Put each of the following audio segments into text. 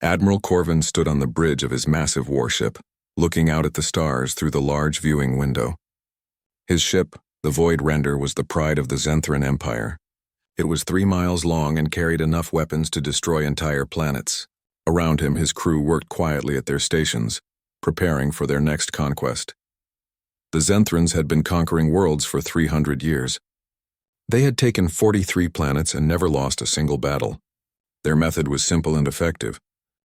Admiral Corvin stood on the bridge of his massive warship, looking out at the stars through the large viewing window. His ship, the Void Render, was the pride of the Zenthran Empire. It was 3 miles long and carried enough weapons to destroy entire planets. Around him, his crew worked quietly at their stations, preparing for their next conquest. The Zenthrans had been conquering worlds for 300 years. They had taken 43 planets and never lost a single battle. Their method was simple and effective.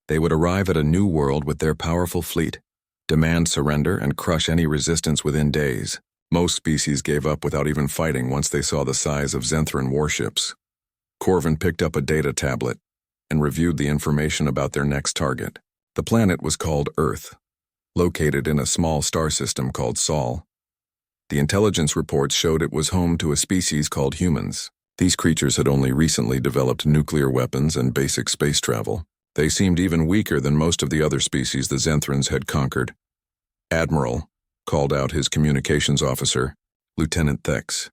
They would arrive at a new world with their powerful fleet, demand surrender, and crush any resistance within days. Most species gave up without even fighting once they saw the size of Zenthran warships. Corvin picked up a data tablet and reviewed the information about their next target. The planet was called Earth, located in a small star system called Sol. The intelligence reports showed it was home to a species called humans. These creatures had only recently developed nuclear weapons and basic space travel. They seemed even weaker than most of the other species the Zenthrans had conquered. Admiral called out his communications officer, Lieutenant Thex.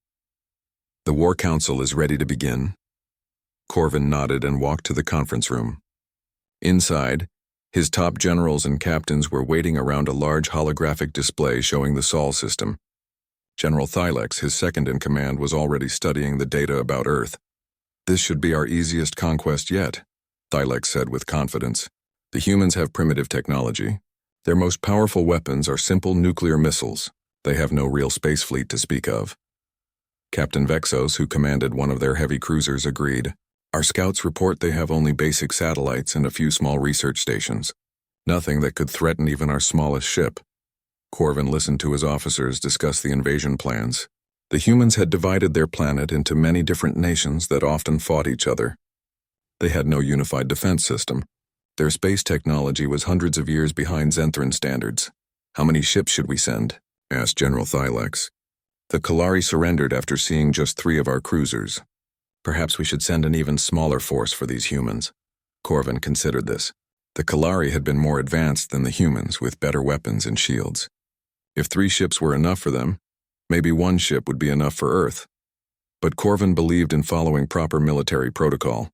"The War Council is ready to begin." Corvin nodded and walked to the conference room. Inside, his top generals and captains were waiting around a large holographic display showing the Sol system. General Thylex, his second in command, was already studying the data about Earth. "This should be our easiest conquest yet," Thylex said with confidence. "The humans have primitive technology. Their most powerful weapons are simple nuclear missiles. They have no real space fleet to speak of." Captain Vexos, who commanded one of their heavy cruisers, agreed. "Our scouts report they have only basic satellites and a few small research stations. Nothing that could threaten even our smallest ship." Corvin listened to his officers discuss the invasion plans. The humans had divided their planet into many different nations that often fought each other. They had no unified defense system. Their space technology was hundreds of years behind Zenthran standards. "How many ships should we send?" asked General Thylex. "The Kalari surrendered after seeing just 3 of our cruisers. Perhaps we should send an even smaller force for these humans." Corvin considered this. The Kalari had been more advanced than the humans, with better weapons and shields. If 3 ships were enough for them, maybe 1 ship would be enough for Earth. But Corvin believed in following proper military protocol.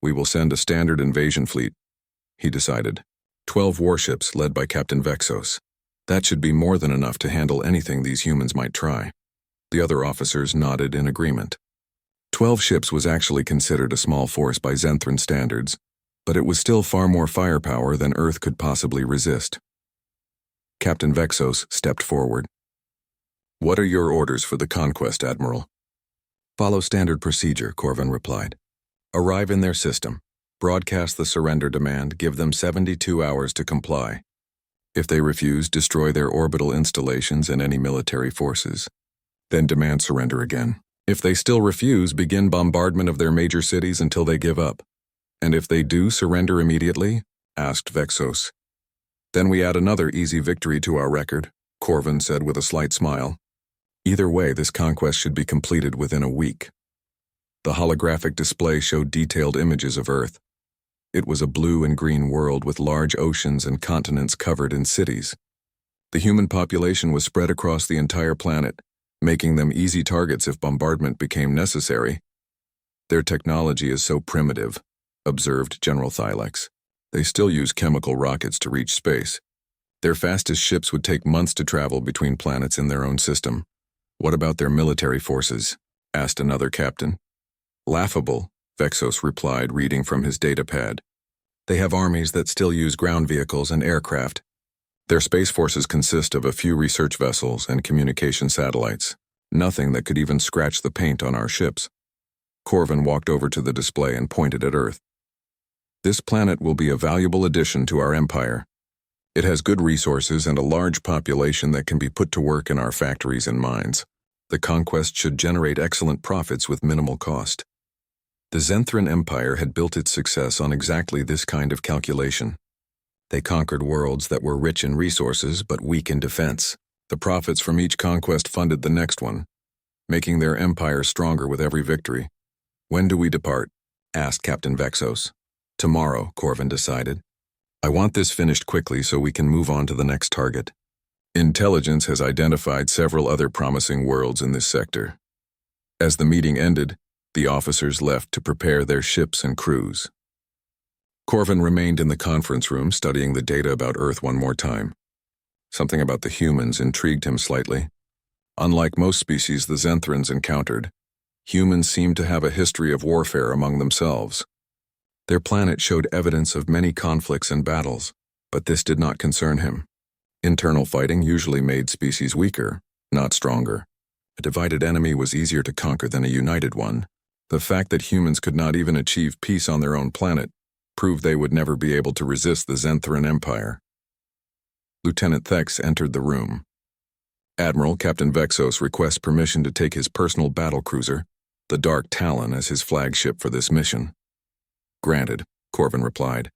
"We will send a standard invasion fleet," he decided. 12 warships led by Captain Vexos. That should be more than enough to handle anything these humans might try. The other officers nodded in agreement. 12 ships was actually considered a small force by Zenthran standards, but it was still far more firepower than Earth could possibly resist. Captain Vexos stepped forward. "What are your orders for the conquest, Admiral?" "Follow standard procedure," Corvin replied. "Arrive in their system, broadcast the surrender demand, give them 72 hours to comply. If they refuse, destroy their orbital installations and any military forces. Then demand surrender again. If they still refuse, begin bombardment of their major cities until they give up. And if they do surrender immediately?" asked Vexos. "Then we add another easy victory to our record," Corvin said with a slight smile. "Either way, this conquest should be completed within a week." The holographic display showed detailed images of Earth. It was a blue and green world with large oceans and continents covered in cities. The human population was spread across the entire planet, making them easy targets if bombardment became necessary. "Their technology is so primitive," observed General Thylex. "They still use chemical rockets to reach space. Their fastest ships would take months to travel between planets in their own system." "What about their military forces?" asked another captain. "Laughable," Vexos replied, reading from his datapad. "They have armies that still use ground vehicles and aircraft. Their space forces consist of a few research vessels and communication satellites. Nothing that could even scratch the paint on our ships." Corvin walked over to the display and pointed at Earth. "This planet will be a valuable addition to our empire. It has good resources and a large population that can be put to work in our factories and mines. The conquest should generate excellent profits with minimal cost." The Zenthran Empire had built its success on exactly this kind of calculation. They conquered worlds that were rich in resources but weak in defense. The profits from each conquest funded the next one, making their empire stronger with every victory. "When do we depart?" asked Captain Vexos. "Tomorrow," Corvin decided. "I want this finished quickly so we can move on to the next target. Intelligence has identified several other promising worlds in this sector." As the meeting ended, the officers left to prepare their ships and crews. Corvin remained in the conference room studying the data about Earth one more time. Something about the humans intrigued him slightly. Unlike most species the Zenthrans encountered, humans seemed to have a history of warfare among themselves. Their planet showed evidence of many conflicts and battles, but this did not concern him. Internal fighting usually made species weaker, not stronger. A divided enemy was easier to conquer than a united one. The fact that humans could not even achieve peace on their own planet proved they would never be able to resist the Zenthran Empire. Lieutenant Thex entered the room. Admiral Captain Vexos requests permission to take his personal battlecruiser, the Dark Talon, as his flagship for this mission. Granted, Corvin replied.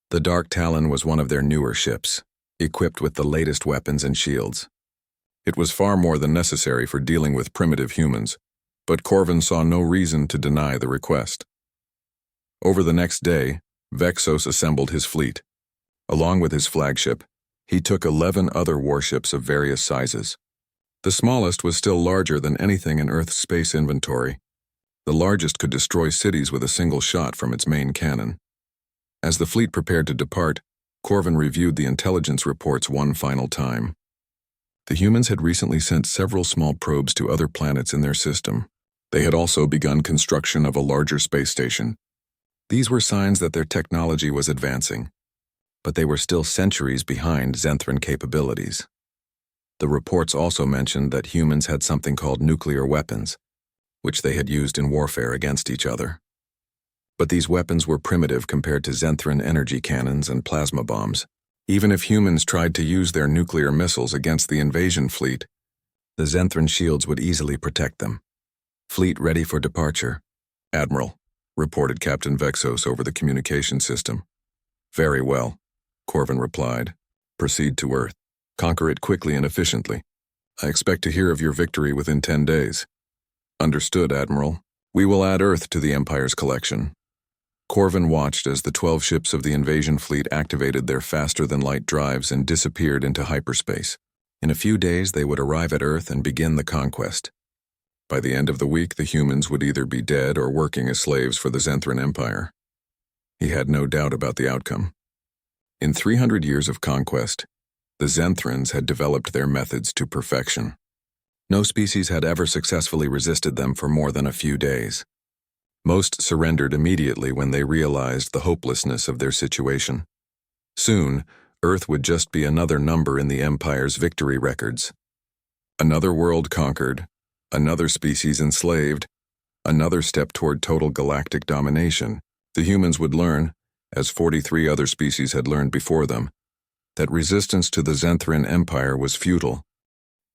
The Dark Talon was one of their newer ships, equipped with the latest weapons and shields. It was far more than necessary for dealing with primitive humans, but Corvin saw no reason to deny the request. Over the next day, Vexos assembled his fleet. Along with his flagship, he took 11 other warships of various sizes. The smallest was still larger than anything in Earth's space inventory. The largest could destroy cities with a single shot from its main cannon. As the fleet prepared to depart, Corvin reviewed the intelligence reports one final time. The humans had recently sent several small probes to other planets in their system. They had also begun construction of a larger space station. These were signs that their technology was advancing, but they were still centuries behind Zenthran capabilities. The reports also mentioned that humans had something called nuclear weapons, which they had used in warfare against each other. But these weapons were primitive compared to Zenthran energy cannons and plasma bombs. Even if humans tried to use their nuclear missiles against the invasion fleet, the Zenthran shields would easily protect them. Fleet ready for departure, Admiral, reported Captain Vexos over the communication system. Very well, Corvin replied. Proceed to Earth. Conquer it quickly and efficiently. I expect to hear of your victory within 10 days. Understood, Admiral. We will add Earth to the Empire's collection. Corvin watched as the 12 ships of the invasion fleet activated their faster-than-light drives and disappeared into hyperspace. In a few days, they would arrive at Earth and begin the conquest. By the end of the week, the humans would either be dead or working as slaves for the Zenthran Empire. He had no doubt about the outcome. In 300 years of conquest, the Zenthrans had developed their methods to perfection. No species had ever successfully resisted them for more than a few days. Most surrendered immediately when they realized the hopelessness of their situation. Soon, Earth would just be another number in the Empire's victory records. Another world conquered, another species enslaved, another step toward total galactic domination. The humans would learn, as 43 other species had learned before them, that resistance to the Zenthran Empire was futile.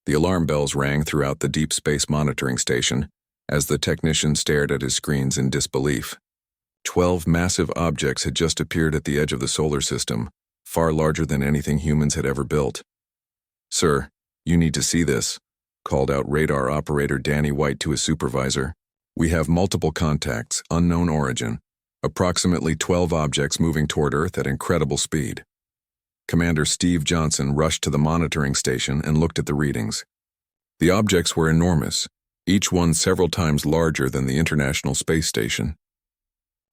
The alarm bells rang throughout the deep space monitoring station as the technician stared at his screens in disbelief. 12 massive objects had just appeared at the edge of the solar system, far larger than anything humans had ever built. Sir, you need to see this, called out radar operator Danny White to his supervisor. We have multiple contacts, unknown origin, approximately 12 objects moving toward Earth at incredible speed. Commander Steve Johnson rushed to the monitoring station and looked at the readings. The objects were enormous, each one several times larger than the International Space Station.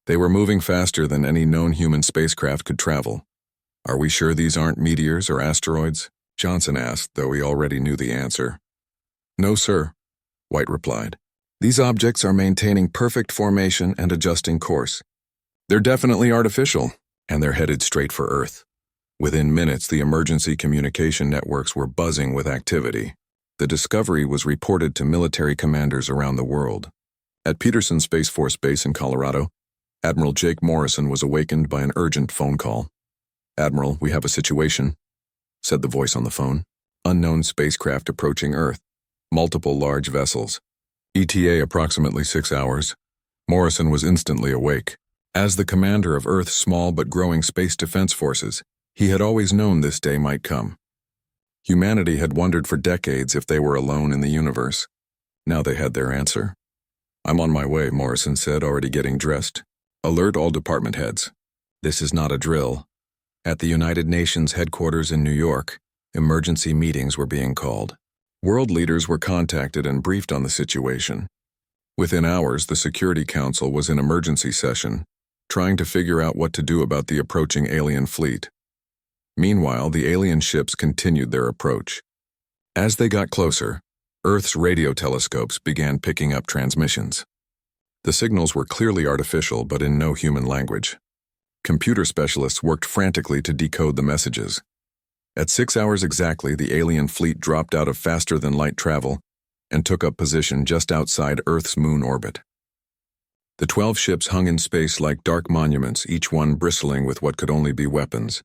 They were moving faster than any known human spacecraft could travel. Are we sure these aren't meteors or asteroids? Johnson asked, though he already knew the answer. No, sir, White replied. These objects are maintaining perfect formation and adjusting course. They're definitely artificial, and they're headed straight for Earth. Within minutes, the emergency communication networks were buzzing with activity. The discovery was reported to military commanders around the world. At Peterson Space Force Base in Colorado, Admiral Jake Morrison was awakened by an urgent phone call. Admiral, we have a situation, said the voice on the phone. Unknown spacecraft approaching Earth. Multiple large vessels. ETA approximately 6 hours. Morrison was instantly awake. As the commander of Earth's small but growing space defense forces, he had always known this day might come. Humanity had wondered for decades if they were alone in the universe. Now they had their answer. I'm on my way, Morrison said, already getting dressed. Alert all department heads. This is not a drill. At the United Nations headquarters in New York, emergency meetings were being called. World leaders were contacted and briefed on the situation. Within hours, the Security Council was in emergency session. trying to figure out what to do about the approaching alien fleet. Meanwhile, the alien ships continued their approach. As they got closer, Earth's radio telescopes began picking up transmissions. The signals were clearly artificial, but in no human language. Computer specialists worked frantically to decode the messages. At 6 hours exactly, the alien fleet dropped out of faster-than-light travel and took up position just outside Earth's moon orbit. The 12 ships hung in space like dark monuments, each one bristling with what could only be weapons.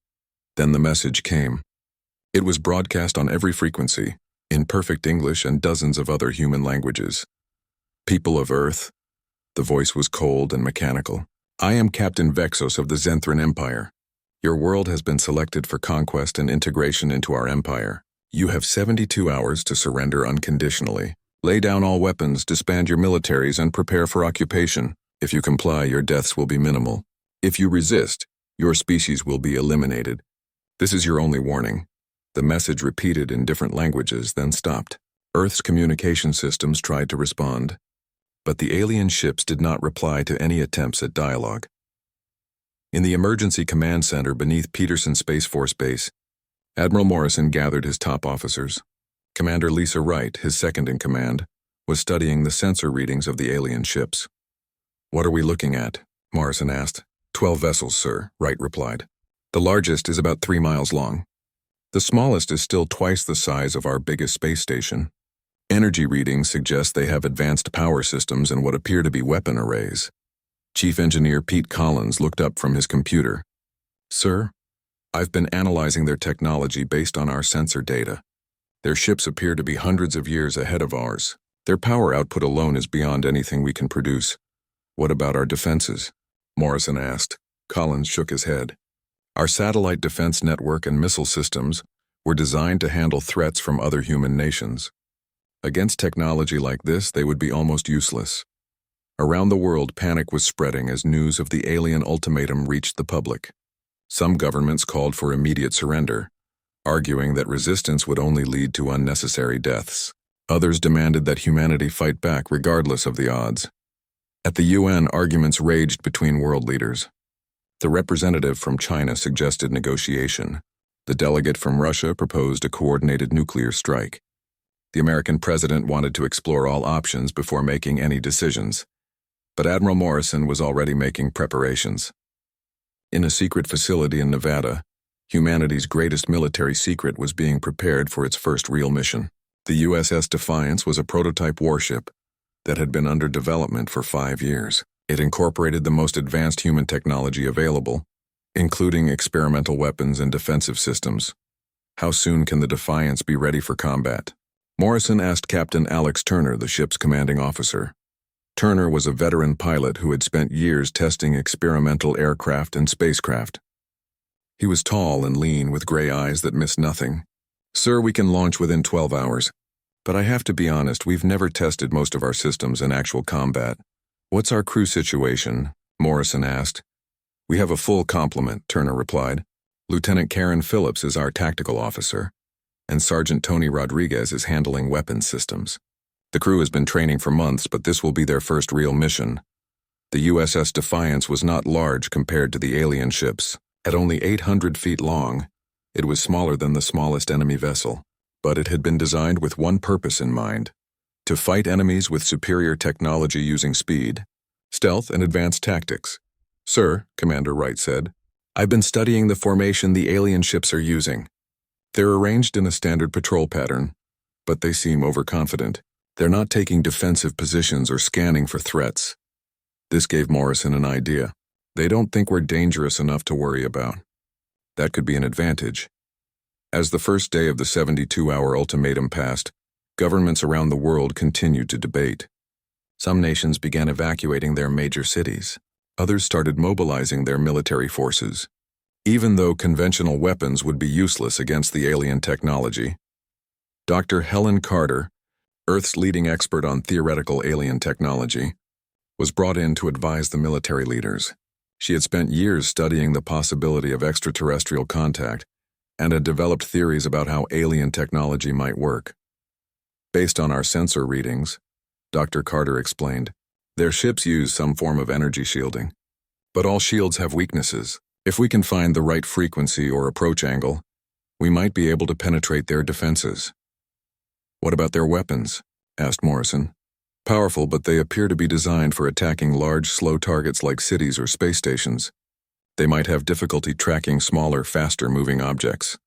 Then the message came. It was broadcast on every frequency, in perfect English and dozens of other human languages. People of Earth. The voice was cold and mechanical. I am Captain Vexos of the Zenthran Empire. Your world has been selected for conquest and integration into our empire. You have 72 hours to surrender unconditionally. Lay down all weapons, disband your militaries, and prepare for occupation. If you comply, your deaths will be minimal. If you resist, your species will be eliminated. This is your only warning. The message repeated in different languages, then stopped. Earth's communication systems tried to respond, but the alien ships did not reply to any attempts at dialogue. In the emergency command center beneath Peterson Space Force Base, Admiral Morrison gathered his top officers. Commander Lisa Wright, his second-in-command, was studying the sensor readings of the alien ships. "What are we looking at?" Morrison asked. 12 vessels, sir," Wright replied. "The largest is about 3 miles long. The smallest is still twice the size of our biggest space station. Energy readings suggest they have advanced power systems and what appear to be weapon arrays." Chief Engineer Pete Collins looked up from his computer. "Sir, I've been analyzing their technology based on our sensor data. Their ships appear to be hundreds of years ahead of ours. Their power output alone is beyond anything we can produce. What about our defenses?" Morrison asked. Collins shook his head. "Our satellite defense network and missile systems were designed to handle threats from other human nations. Against technology like this, they would be almost useless." Around the world, panic was spreading as news of the alien ultimatum reached the public. Some governments called for immediate surrender, arguing that resistance would only lead to unnecessary deaths. Others demanded that humanity fight back regardless of the odds. At the UN, arguments raged between world leaders. The representative from China suggested negotiation. The delegate from Russia proposed a coordinated nuclear strike. The American president wanted to explore all options before making any decisions. But Admiral Morrison was already making preparations. In a secret facility in Nevada, humanity's greatest military secret was being prepared for its first real mission. The USS Defiance was a prototype warship that had been under development for 5 years. It incorporated the most advanced human technology available, including experimental weapons and defensive systems. How soon can the Defiance be ready for combat? Morrison asked Captain Alex Turner, the ship's commanding officer. Turner was a veteran pilot who had spent years testing experimental aircraft and spacecraft. He was tall and lean with gray eyes that missed nothing. "Sir, we can launch within 12 hours. But I have to be honest, we've never tested most of our systems in actual combat." "What's our crew situation?" Morrison asked. "We have a full complement," Turner replied. "Lieutenant Karen Phillips is our tactical officer, and Sergeant Tony Rodriguez is handling weapons systems. The crew has been training for months, but this will be their first real mission." The USS Defiance was not large compared to the alien ships. At only 800 feet long, it was smaller than the smallest enemy vessel. But it had been designed with one purpose in mind: to fight enemies with superior technology using speed, stealth, and advanced tactics. "Sir," Commander Wright said, "I've been studying the formation the alien ships are using. They're arranged in a standard patrol pattern, but they seem overconfident. They're not taking defensive positions or scanning for threats." This gave Morrison an idea. "They don't think we're dangerous enough to worry about." That could be an advantage. As the first day of the 72-hour ultimatum passed, governments around the world continued to debate. Some nations began evacuating their major cities. Others started mobilizing their military forces. Even though conventional weapons would be useless against the alien technology, Dr. Helen Carter, Earth's leading expert on theoretical alien technology, was brought in to advise the military leaders. She had spent years studying the possibility of extraterrestrial contact and had developed theories about how alien technology might work. "Based on our sensor readings," Dr. Carter explained, "their ships use some form of energy shielding. But all shields have weaknesses. If we can find the right frequency or approach angle, we might be able to penetrate their defenses. What about their weapons? Asked Morrison. Powerful, but they appear to be designed for attacking large, slow targets like cities or space stations. They might have difficulty tracking smaller, faster-moving objects.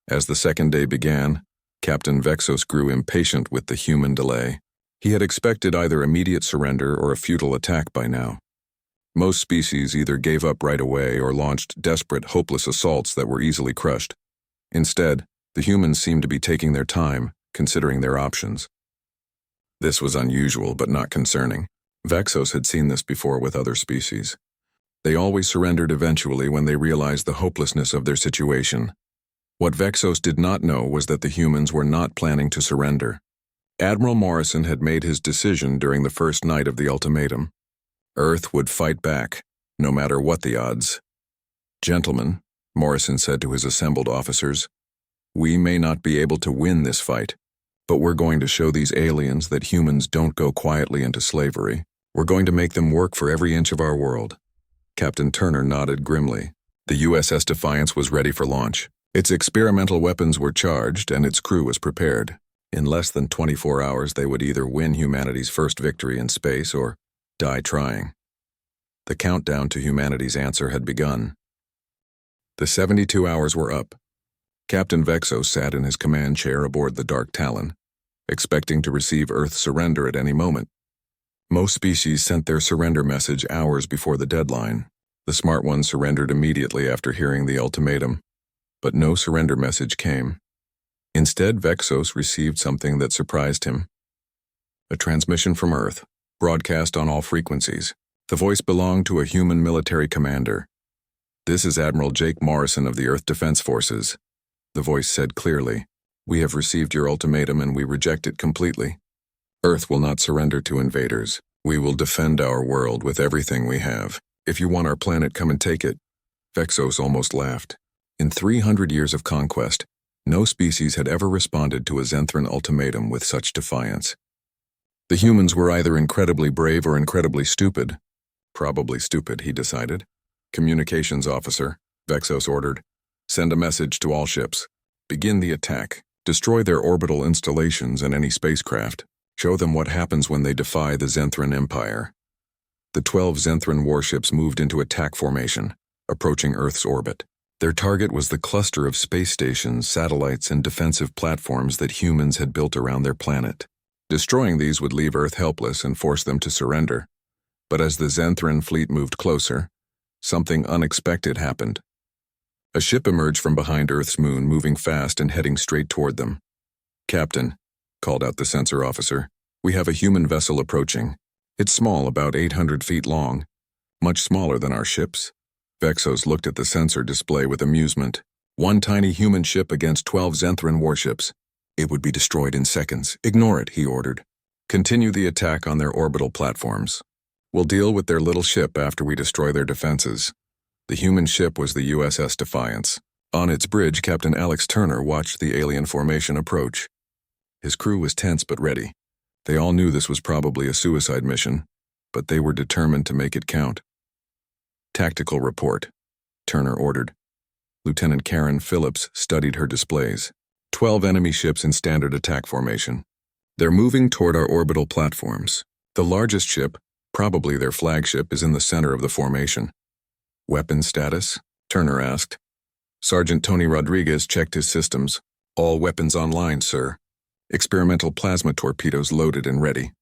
As the second day began, Captain Vexos grew impatient with the human delay. He had expected either immediate surrender or a futile attack by now. Most species either gave up right away or launched desperate, hopeless assaults that were easily crushed. Instead, the humans seemed to be taking their time, considering their options. This was unusual but not concerning. Vexos had seen this before with other species. They always surrendered eventually when they realized the hopelessness of their situation. What Vexos did not know was that the humans were not planning to surrender. Admiral Morrison had made his decision during the first night of the ultimatum. Earth would fight back, no matter what the odds. "Gentlemen," Morrison said to his assembled officers, "we may not be able to win this fight, but we're going to show these aliens that humans don't go quietly into slavery. We're going to make them work for every inch of our world." Captain Turner nodded grimly. The USS Defiance was ready for launch. Its experimental weapons were charged, and its crew was prepared. In less than 24 hours, they would either win humanity's first victory in space or die trying. The countdown to humanity's answer had begun. The 72 hours were up. Captain Vexos sat in his command chair aboard the Dark Talon, expecting to receive Earth's surrender at any moment. Most species sent their surrender message hours before the deadline. The smart ones surrendered immediately after hearing the ultimatum, but no surrender message came. Instead, Vexos received something that surprised him. A transmission from Earth, broadcast on all frequencies. The voice belonged to a human military commander. "This is Admiral Jake Morrison of the Earth Defense Forces." The voice said clearly, "We have received your ultimatum and we reject it completely. Earth will not surrender to invaders. We will defend our world with everything we have. If you want our planet, come and take it." Vexos almost laughed. In 300 years of conquest, no species had ever responded to a Zenthran ultimatum with such defiance. The humans were either incredibly brave or incredibly stupid. Probably stupid, he decided. "Communications officer," Vexos ordered. "Send a message to all ships. Begin the attack. Destroy their orbital installations and any spacecraft. Show them what happens when they defy the Zenthran Empire." The 12 Zenthran warships moved into attack formation, approaching Earth's orbit. Their target was the cluster of space stations, satellites, and defensive platforms that humans had built around their planet. Destroying these would leave Earth helpless and force them to surrender. But as the Zenthran fleet moved closer, something unexpected happened. A ship emerged from behind Earth's moon, moving fast and heading straight toward them. "Captain," called out the sensor officer, "we have a human vessel approaching. It's small, about 800 feet long, much smaller than our ships." Vexos looked at the sensor display with amusement. One tiny human ship against 12 Zenthran warships. It would be destroyed in seconds. "Ignore it," he ordered. "Continue the attack on their orbital platforms. We'll deal with their little ship after we destroy their defenses." The human ship was the USS Defiance. On its bridge, Captain Alex Turner watched the alien formation approach. His crew was tense but ready. They all knew this was probably a suicide mission, but they were determined to make it count. "Tactical report," Turner ordered. Lieutenant Karen Phillips studied her displays. 12 enemy ships in standard attack formation. "They're moving toward our orbital platforms. The largest ship, probably their flagship, is in the center of the formation." "Weapon status?" Turner asked. Sergeant Tony Rodriguez checked his systems. "All weapons online, sir. Experimental plasma torpedoes loaded and ready.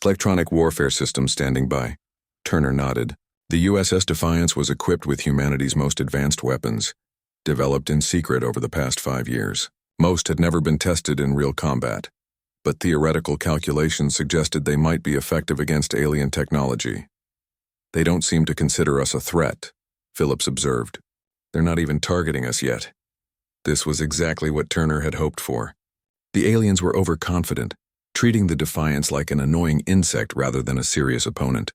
Electronic warfare system standing by." Turner nodded. The USS Defiance was equipped with humanity's most advanced weapons, developed in secret over the past 5 years. Most had never been tested in real combat, but theoretical calculations suggested they might be effective against alien technology. "They don't seem to consider us a threat," Phillips observed. "They're not even targeting us yet." This was exactly what Turner had hoped for. The aliens were overconfident, treating the Defiance like an annoying insect rather than a serious opponent.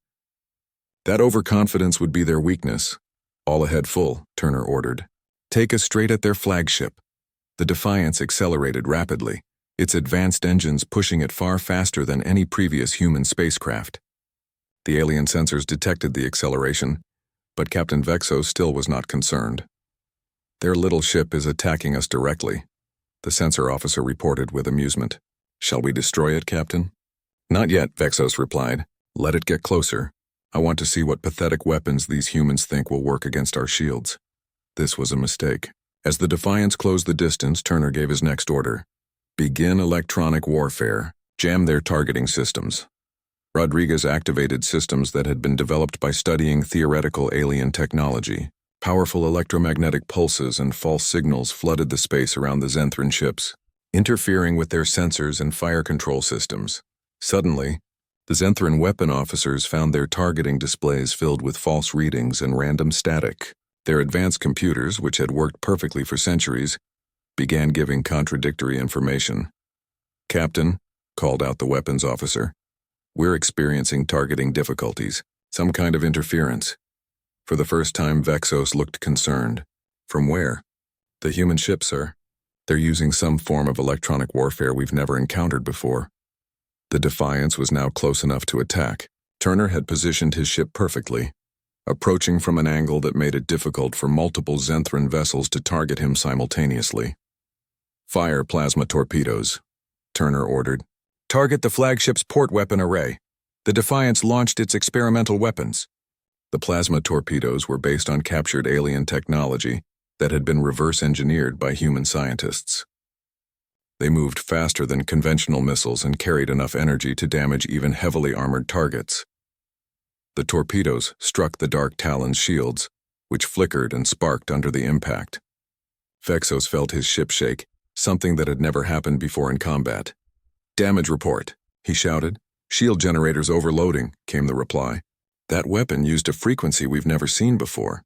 That overconfidence would be their weakness. "All ahead full," Turner ordered. "Take us straight at their flagship." The Defiance accelerated rapidly, its advanced engines pushing it far faster than any previous human spacecraft. The alien sensors detected the acceleration. But Captain Vexo still was not concerned. "Their little ship is attacking us directly," the sensor officer reported with amusement. "Shall we destroy it, Captain?" "Not yet," Vexos replied. "Let it get closer. I want to see what pathetic weapons these humans think will work against our shields." This was a mistake. As the Defiance closed the distance, Turner gave his next order. "Begin electronic warfare. Jam their targeting systems." Rodriguez activated systems that had been developed by studying theoretical alien technology. Powerful electromagnetic pulses and false signals flooded the space around the Zenthran ships, interfering with their sensors and fire control systems. Suddenly, the Zenthran weapon officers found their targeting displays filled with false readings and random static. Their advanced computers, which had worked perfectly for centuries, began giving contradictory information. "Captain," called out the weapons officer, "we're experiencing targeting difficulties, some kind of interference." For the first time, Vexos looked concerned. "From where?" "The human ship, sir. They're using some form of electronic warfare we've never encountered before." The Defiance was now close enough to attack. Turner had positioned his ship perfectly, approaching from an angle that made it difficult for multiple Zenthran vessels to target him simultaneously. "Fire plasma torpedoes," Turner ordered. "Target the flagship's port weapon array." The Defiance launched its experimental weapons. The plasma torpedoes were based on captured alien technology that had been reverse-engineered by human scientists. They moved faster than conventional missiles and carried enough energy to damage even heavily armored targets. The torpedoes struck the Dark Talon's shields, which flickered and sparked under the impact. Vexos felt his ship shake, something that had never happened before in combat. "Damage report," he shouted. "Shield generators overloading," came the reply. "That weapon used a frequency we've never seen before.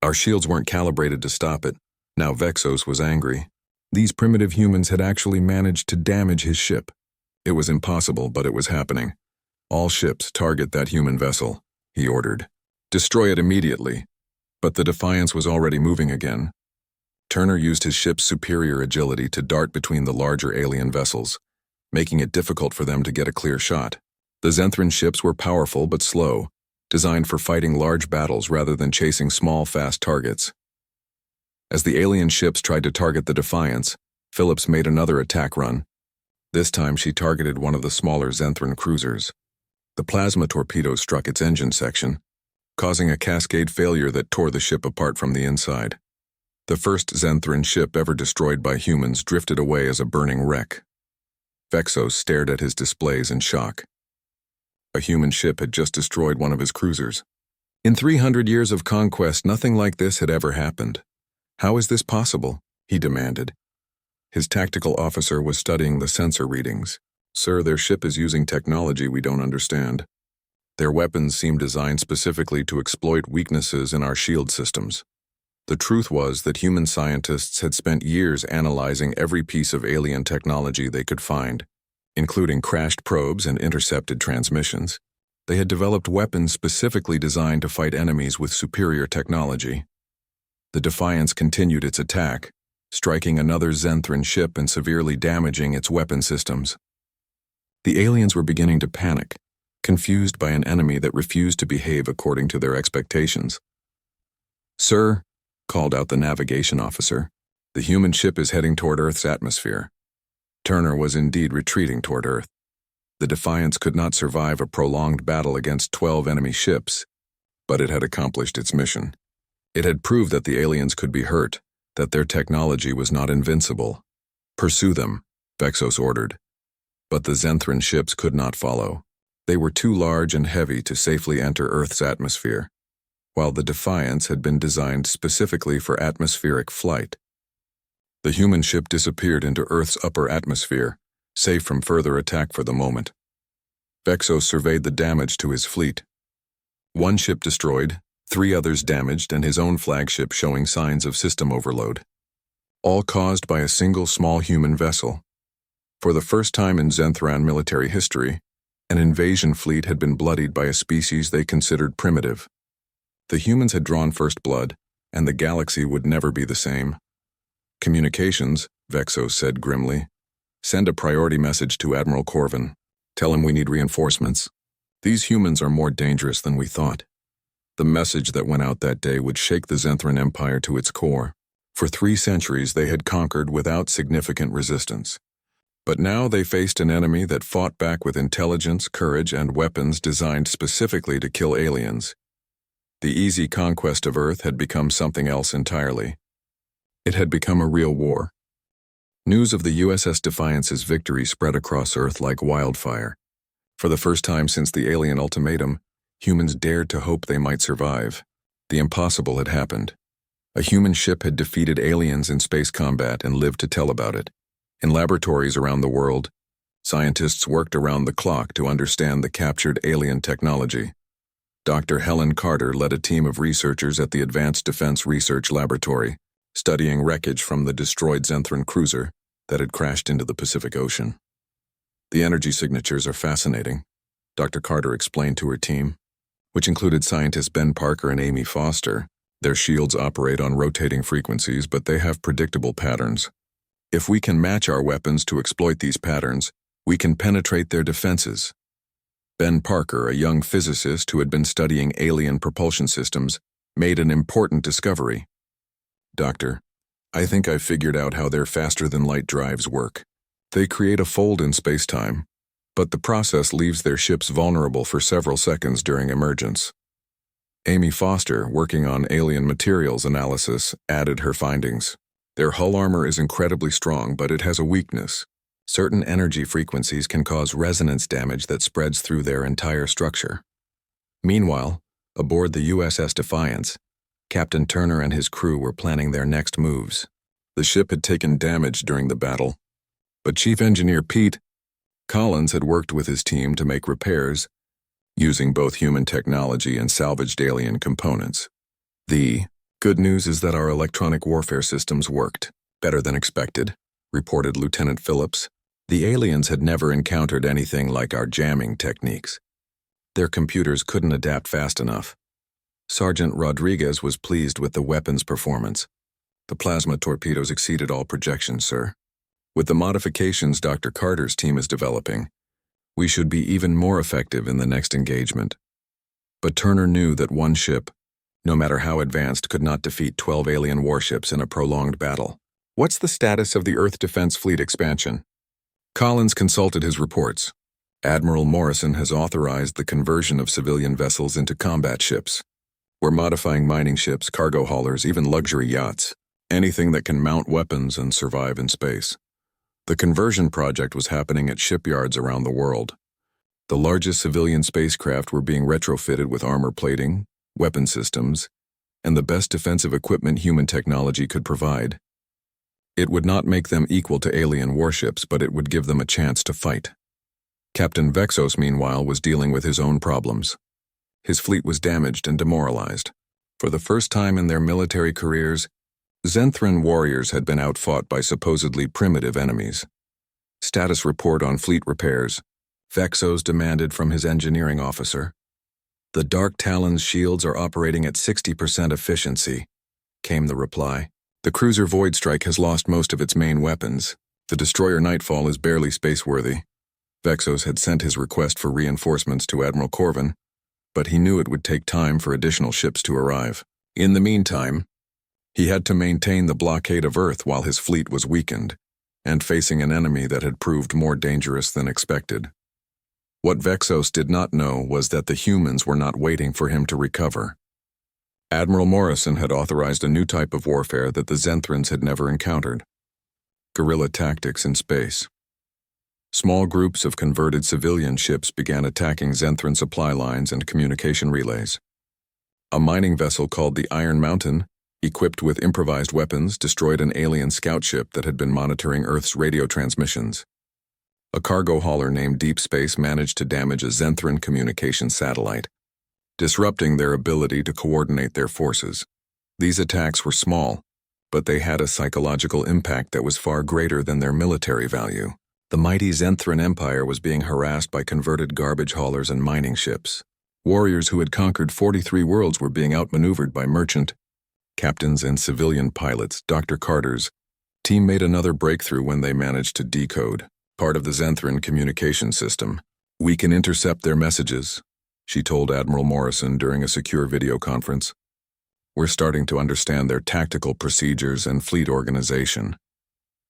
Our shields weren't calibrated to stop it." Now Vexos was angry. These primitive humans had actually managed to damage his ship. It was impossible, but it was happening. "All ships target that human vessel," he ordered. "Destroy it immediately." But the Defiance was already moving again. Turner used his ship's superior agility to dart between the larger alien vessels, making it difficult for them to get a clear shot. The Zenthran ships were powerful but slow, designed for fighting large battles rather than chasing small, fast targets. As the alien ships tried to target the Defiance, Phillips made another attack run. This time she targeted one of the smaller Zenthran cruisers. The plasma torpedo struck its engine section, causing a cascade failure that tore the ship apart from the inside. The first Zenthran ship ever destroyed by humans drifted away as a burning wreck. Vexos stared at his displays in shock. A human ship had just destroyed one of his cruisers. In 300 years of conquest, nothing like this had ever happened. "How is this possible?" he demanded. His tactical officer was studying the sensor readings. "Sir, their ship is using technology we don't understand. Their weapons seem designed specifically to exploit weaknesses in our shield systems." The truth was that human scientists had spent years analyzing every piece of alien technology they could find, including crashed probes and intercepted transmissions. They had developed weapons specifically designed to fight enemies with superior technology. The Defiance continued its attack, striking another Zenthran ship and severely damaging its weapon systems. The aliens were beginning to panic, confused by an enemy that refused to behave according to their expectations. "Sir," called out the navigation officer, "the human ship is heading toward Earth's atmosphere." Turner was indeed retreating toward Earth. The Defiance could not survive a prolonged battle against 12 enemy ships, but it had accomplished its mission. It had proved that the aliens could be hurt, that their technology was not invincible. "Pursue them," Vexos ordered. But the Zenthran ships could not follow. They were too large and heavy to safely enter Earth's atmosphere, while the Defiance had been designed specifically for atmospheric flight. The human ship disappeared into Earth's upper atmosphere, safe from further attack for the moment. Vexos surveyed the damage to his fleet. One ship destroyed, 3 others damaged, and his own flagship showing signs of system overload. All caused by a single small human vessel. For the first time in Zenthran military history, an invasion fleet had been bloodied by a species they considered primitive. The humans had drawn first blood, and the galaxy would never be the same. "Communications," Vexos said grimly. "Send a priority message to Admiral Corvin. Tell him we need reinforcements. These humans are more dangerous than we thought." The message that went out that day would shake the Zenthran Empire to its core. For 3 centuries they had conquered without significant resistance. But now they faced an enemy that fought back with intelligence, courage, and weapons designed specifically to kill aliens. The easy conquest of Earth had become something else entirely. It had become a real war. News of the USS Defiance's victory spread across Earth like wildfire. For the first time since the alien ultimatum, humans dared to hope they might survive. The impossible had happened. A human ship had defeated aliens in space combat and lived to tell about it. In laboratories around the world, scientists worked around the clock to understand the captured alien technology. Dr. Helen Carter led a team of researchers at the Advanced Defense Research Laboratory, studying wreckage from the destroyed Zenthran cruiser that had crashed into the Pacific Ocean. The energy signatures are fascinating, Dr. Carter explained to her team, which included scientists Ben Parker and Amy Foster. Their shields operate on rotating frequencies, but they have predictable patterns. If we can match our weapons to exploit these patterns, we can penetrate their defenses. Ben Parker, a young physicist who had been studying alien propulsion systems, made an important discovery. Doctor, I think I've figured out how their faster-than-light drives work. They create a fold in space-time, but the process leaves their ships vulnerable for several seconds during emergence. Amy Foster, working on alien materials analysis, added her findings. Their hull armor is incredibly strong, but it has a weakness. Certain energy frequencies can cause resonance damage that spreads through their entire structure. Meanwhile, aboard the USS Defiance, Captain Turner and his crew were planning their next moves. The ship had taken damage during the battle, but Chief Engineer Pete Collins had worked with his team to make repairs using both human technology and salvaged alien components. The good news is that our electronic warfare systems worked better than expected, reported Lieutenant Phillips. The aliens had never encountered anything like our jamming techniques. Their computers couldn't adapt fast enough. Sergeant Rodriguez was pleased with the weapon's performance. The plasma torpedoes exceeded all projections, sir. With the modifications Dr. Carter's team is developing, we should be even more effective in the next engagement. But Turner knew that one ship, no matter how advanced, could not defeat 12 alien warships in a prolonged battle. What's the status of the Earth Defense Fleet expansion? Collins consulted his reports. Admiral Morrison has authorized the conversion of civilian vessels into combat ships. We're modifying mining ships, cargo haulers, even luxury yachts. Anything that can mount weapons and survive in space. The conversion project was happening at shipyards around the world. The largest civilian spacecraft were being retrofitted with armor plating, weapon systems, and the best defensive equipment human technology could provide. It would not make them equal to alien warships, but it would give them a chance to fight. Captain Vexos, meanwhile, was dealing with his own problems. His fleet was damaged and demoralized. For the first time in their military careers, Zenthran warriors had been outfought by supposedly primitive enemies. Status report on fleet repairs. Vexos demanded from his engineering officer. The Dark Talon's shields are operating at 60% efficiency, came the reply. The cruiser Void Strike has lost most of its main weapons. The destroyer Nightfall is barely spaceworthy. Vexos had sent his request for reinforcements to Admiral Corvin, but he knew it would take time for additional ships to arrive. In the meantime, he had to maintain the blockade of Earth while his fleet was weakened, and facing an enemy that had proved more dangerous than expected. What Vexos did not know was that the humans were not waiting for him to recover. Admiral Morrison had authorized a new type of warfare that the Zenthrans had never encountered: guerrilla tactics in space. Small groups of converted civilian ships began attacking Zenthran supply lines and communication relays. A mining vessel called the Iron Mountain, equipped with improvised weapons, destroyed an alien scout ship that had been monitoring Earth's radio transmissions. A cargo hauler named Deep Space managed to damage a Zenthran communication satellite, disrupting their ability to coordinate their forces. These attacks were small, but they had a psychological impact that was far greater than their military value. The mighty Zenthran Empire was being harassed by converted garbage haulers and mining ships. Warriors who had conquered 43 worlds were being outmaneuvered by merchant captains and civilian pilots. Dr. Carter's team made another breakthrough when they managed to decode part of the Zenthran communication system. We can intercept their messages, she told Admiral Morrison during a secure video conference. "We're starting to understand their tactical procedures and fleet organization.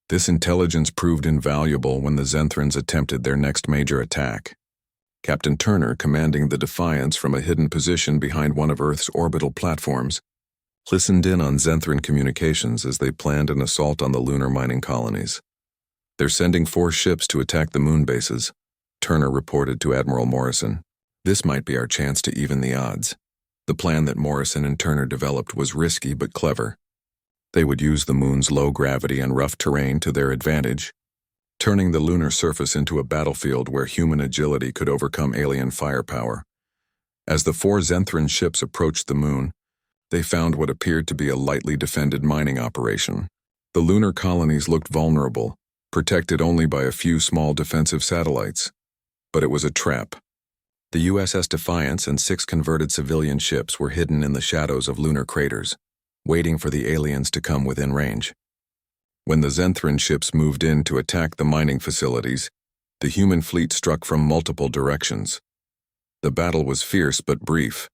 This intelligence proved invaluable when the Zenthrans attempted their next major attack." Captain Turner, commanding the Defiance from a hidden position behind one of Earth's orbital platforms, listened in on Zenthran communications as they planned an assault on the lunar mining colonies. "They're sending 4 ships to attack the moon bases," Turner reported to Admiral Morrison. "This might be our chance to even the odds." The plan that Morrison and Turner developed was risky but clever. They would use the moon's low gravity and rough terrain to their advantage, turning the lunar surface into a battlefield where human agility could overcome alien firepower. As the 4 Zenthran ships approached the moon, they found what appeared to be a lightly defended mining operation. The lunar colonies looked vulnerable, protected only by a few small defensive satellites. But it was a trap. The USS Defiance and 6 converted civilian ships were hidden in the shadows of lunar craters, waiting for the aliens to come within range. When the Zenthran ships moved in to attack the mining facilities, the human fleet struck from multiple directions. The battle was fierce but brief.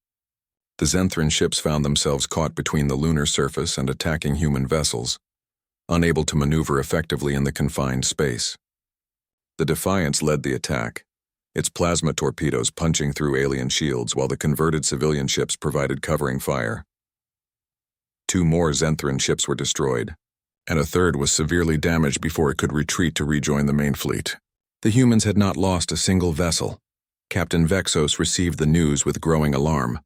The Zenthran ships found themselves caught between the lunar surface and attacking human vessels, unable to maneuver effectively in the confined space. The Defiance led the attack, its plasma torpedoes punching through alien shields while the converted civilian ships provided covering fire. 2 more Zenthran ships were destroyed, and a third was severely damaged before it could retreat to rejoin the main fleet. The humans had not lost a single vessel. Captain Vexos received the news with growing alarm.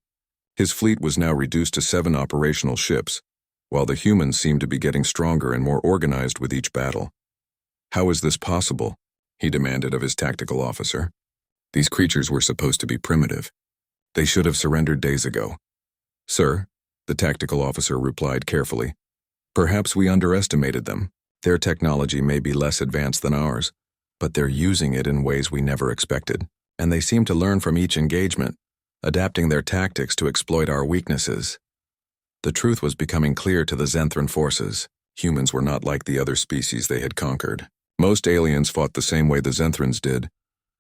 His fleet was now reduced to 7 operational ships, while the humans seemed to be getting stronger and more organized with each battle. "How is this possible?" he demanded of his tactical officer. "These creatures were supposed to be primitive. They should have surrendered days ago." "Sir," the tactical officer replied carefully, "perhaps we underestimated them. Their technology may be less advanced than ours, but they're using it in ways we never expected, and they seem to learn from each engagement, adapting their tactics to exploit our weaknesses." The truth was becoming clear to the Zenthran forces. Humans were not like the other species they had conquered. Most aliens fought the same way the Zenthrans did,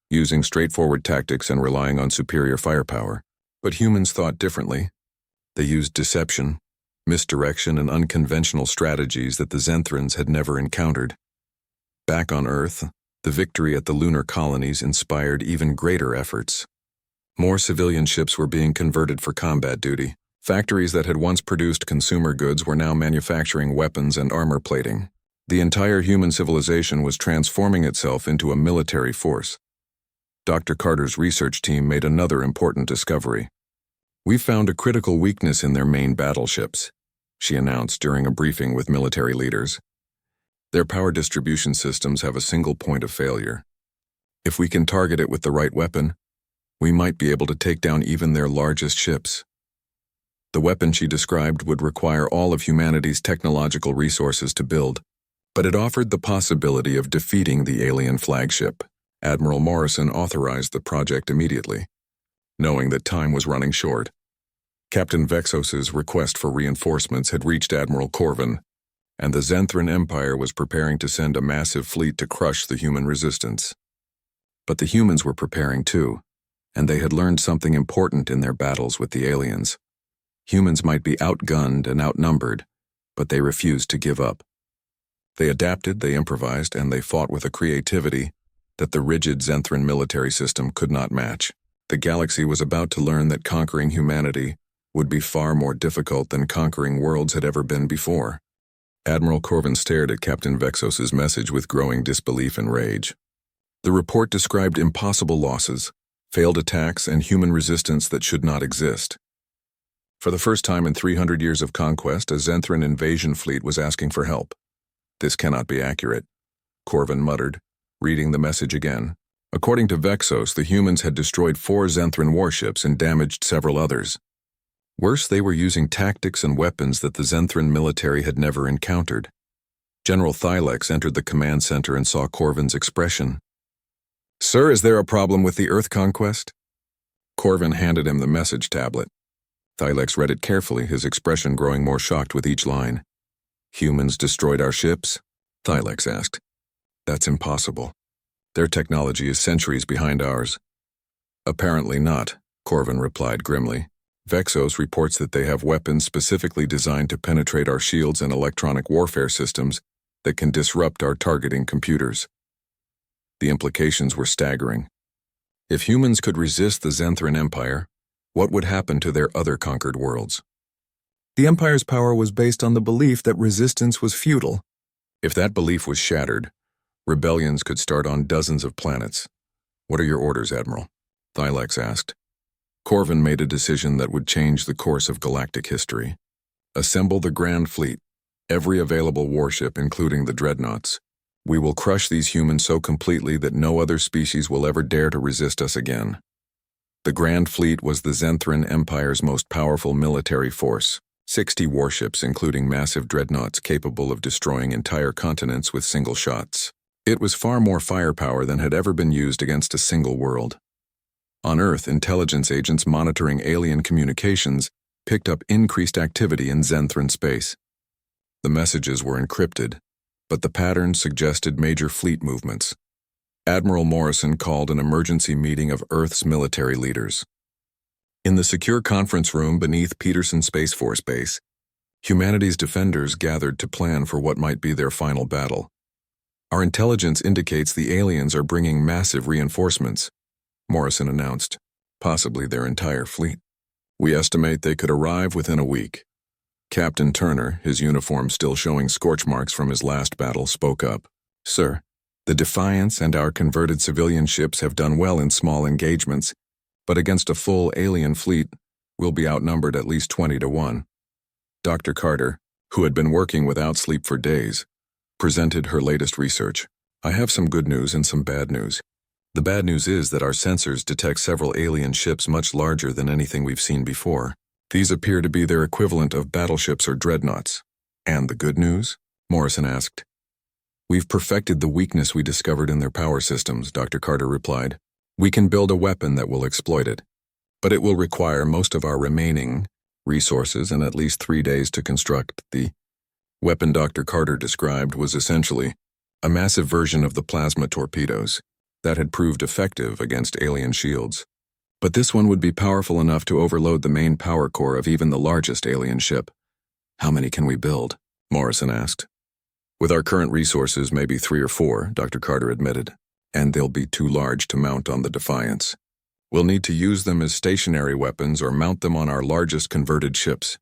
using straightforward tactics and relying on superior firepower. But humans thought differently. They used deception, misdirection, and unconventional strategies that the Zenthrans had never encountered. Back on Earth, the victory at the lunar colonies inspired even greater efforts. More civilian ships were being converted for combat duty. Factories that had once produced consumer goods were now manufacturing weapons and armor plating. The entire human civilization was transforming itself into a military force. Dr. Carter's research team made another important discovery. "We found a critical weakness in their main battleships," she announced during a briefing with military leaders. "Their power distribution systems have a single point of failure. If we can target it with the right weapon, we might be able to take down even their largest ships." The weapon she described would require all of humanity's technological resources to build, but it offered the possibility of defeating the alien flagship. Admiral Morrison authorized the project immediately, knowing that time was running short. Captain Vexos's request for reinforcements had reached Admiral Corvin, and the Zenthran Empire was preparing to send a massive fleet to crush the human resistance. But the humans were preparing too, and they had learned something important in their battles with the aliens. Humans might be outgunned and outnumbered, but they refused to give up. They adapted, they improvised, and they fought with a creativity that the rigid Zenthran military system could not match. The galaxy was about to learn that conquering humanity would be far more difficult than conquering worlds had ever been before. Admiral Corvin stared at Captain Vexos's message with growing disbelief and rage. The report described impossible losses, failed attacks, and human resistance that should not exist. For the first time in 300 years of conquest, a Zenthran invasion fleet was asking for help. "This cannot be accurate," Corvin muttered, reading the message again. According to Vexos, the humans had destroyed 4 Zenthran warships and damaged several others. Worse, they were using tactics and weapons that the Zenthran military had never encountered. General Thylex entered the command center and saw Corvin's expression. "Sir, is there a problem with the Earth conquest?" Corvin handed him the message tablet. Thylex read it carefully, his expression growing more shocked with each line. "Humans destroyed our ships?" Thylex asked. "That's impossible. Their technology is centuries behind ours." "Apparently not," Corvin replied grimly. Vexos reports that they have weapons specifically designed to penetrate our shields and electronic warfare systems that can disrupt our targeting computers. The implications were staggering. If humans could resist the Zenthran Empire, what would happen to their other conquered worlds? The Empire's power was based on the belief that resistance was futile. If that belief was shattered, rebellions could start on dozens of planets. What are your orders, Admiral? Thylax asked. Corvin made a decision that would change the course of galactic history. Assemble the Grand Fleet, every available warship, including the dreadnoughts. We will crush these humans so completely that no other species will ever dare to resist us again. The Grand Fleet was the Zenthran Empire's most powerful military force, 60 warships including massive dreadnoughts capable of destroying entire continents with single shots. It was far more firepower than had ever been used against a single world. On Earth, intelligence agents monitoring alien communications picked up increased activity in Zenthran space. The messages were encrypted, but the patterns suggested major fleet movements. Admiral Morrison called an emergency meeting of Earth's military leaders. In the secure conference room beneath Peterson Space Force Base, humanity's defenders gathered to plan for what might be their final battle. Our intelligence indicates the aliens are bringing massive reinforcements, Morrison announced, possibly their entire fleet. We estimate they could arrive within a week. Captain Turner, his uniform still showing scorch marks from his last battle, spoke up. Sir, the Defiance and our converted civilian ships have done well in small engagements, but against a full alien fleet, we'll be outnumbered at least 20-1. Dr. Carter, who had been working without sleep for days, presented her latest research. I have some good news and some bad news. The bad news is that our sensors detect several alien ships much larger than anything we've seen before. These appear to be their equivalent of battleships or dreadnoughts. And the good news? Morrison asked. We've perfected the weakness we discovered in their power systems, Dr. Carter replied. We can build a weapon that will exploit it, but it will require most of our remaining resources and at least 3 days to construct. The weapon Dr. Carter described was essentially a massive version of the plasma torpedoes that had proved effective against alien shields. But this one would be powerful enough to overload the main power core of even the largest alien ship. How many can we build? Morrison asked. With our current resources, maybe 3 or 4, Dr. Carter admitted, and they'll be too large to mount on the Defiance. We'll need to use them as stationary weapons or mount them on our largest converted ships.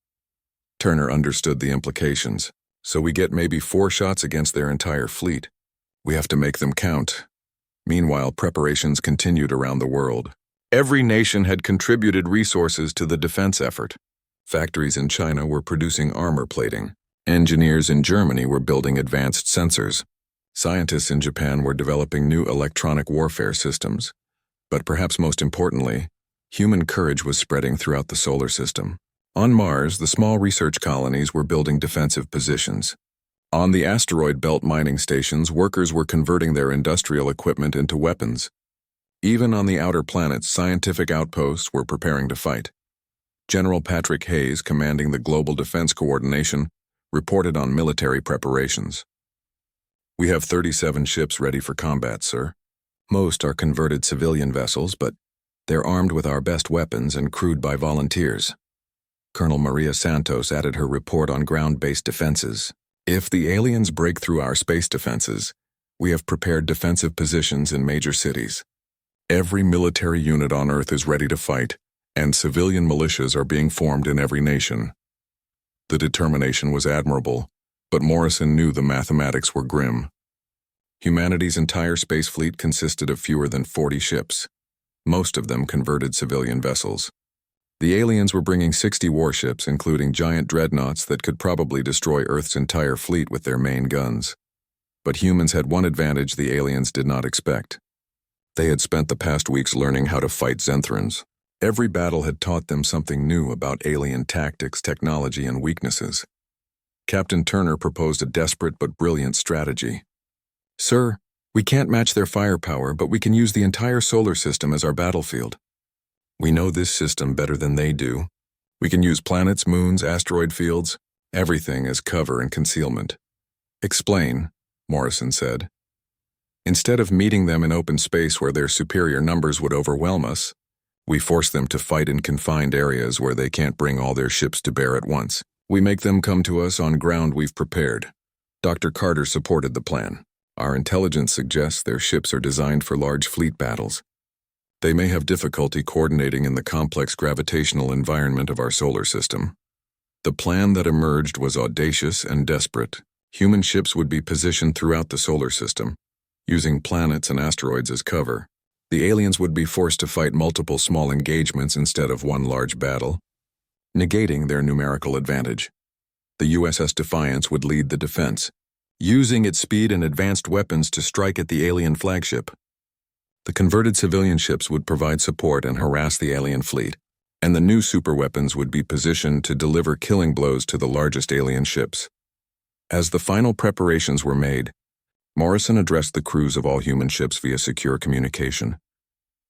Turner understood the implications, so we get maybe 4 shots against their entire fleet. We have to make them count. Meanwhile, preparations continued around the world. Every nation had contributed resources to the defense effort. Factories in China were producing armor plating. Engineers in Germany were building advanced sensors. Scientists in Japan were developing new electronic warfare systems. But perhaps most importantly, human courage was spreading throughout the solar system. On Mars, the small research colonies were building defensive positions. On the asteroid belt mining stations, workers were converting their industrial equipment into weapons. Even on the outer planets, scientific outposts were preparing to fight. General Patrick Hayes, commanding the Global Defense Coordination, reported on military preparations. We have 37 ships ready for combat, sir. Most are converted civilian vessels, but they're armed with our best weapons and crewed by volunteers. Colonel Maria Santos added her report on ground-based defenses. If the aliens break through our space defenses, we have prepared defensive positions in major cities. Every military unit on Earth is ready to fight, and civilian militias are being formed in every nation. The determination was admirable, but Morrison knew the mathematics were grim. Humanity's entire space fleet consisted of fewer than 40 ships, most of them converted civilian vessels. The aliens were bringing 60 warships, including giant dreadnoughts that could probably destroy Earth's entire fleet with their main guns. But humans had one advantage the aliens did not expect. They had spent the past weeks learning how to fight Zenthrans. Every battle had taught them something new about alien tactics, technology, and weaknesses. Captain Turner proposed a desperate but brilliant strategy. Sir, we can't match their firepower, but we can use the entire solar system as our battlefield. We know this system better than they do. We can use planets, moons, asteroid fields, everything as cover and concealment. Explain, Morrison said. Instead of meeting them in open space where their superior numbers would overwhelm us, We force them to fight in confined areas where they can't bring all their ships to bear at once. We make them come to us on ground we've prepared. Dr. Carter supported the plan. Our intelligence suggests their ships are designed for large fleet battles. They may have difficulty coordinating in the complex gravitational environment of our solar system. The plan that emerged was audacious and desperate. Human ships would be positioned throughout the solar system, using planets and asteroids as cover. The aliens would be forced to fight multiple small engagements instead of one large battle, negating their numerical advantage. The USS Defiance would lead the defense, using its speed and advanced weapons to strike at the alien flagship. The converted civilian ships would provide support and harass the alien fleet, and the new superweapons would be positioned to deliver killing blows to the largest alien ships. As the final preparations were made, Morrison addressed the crews of all human ships via secure communication.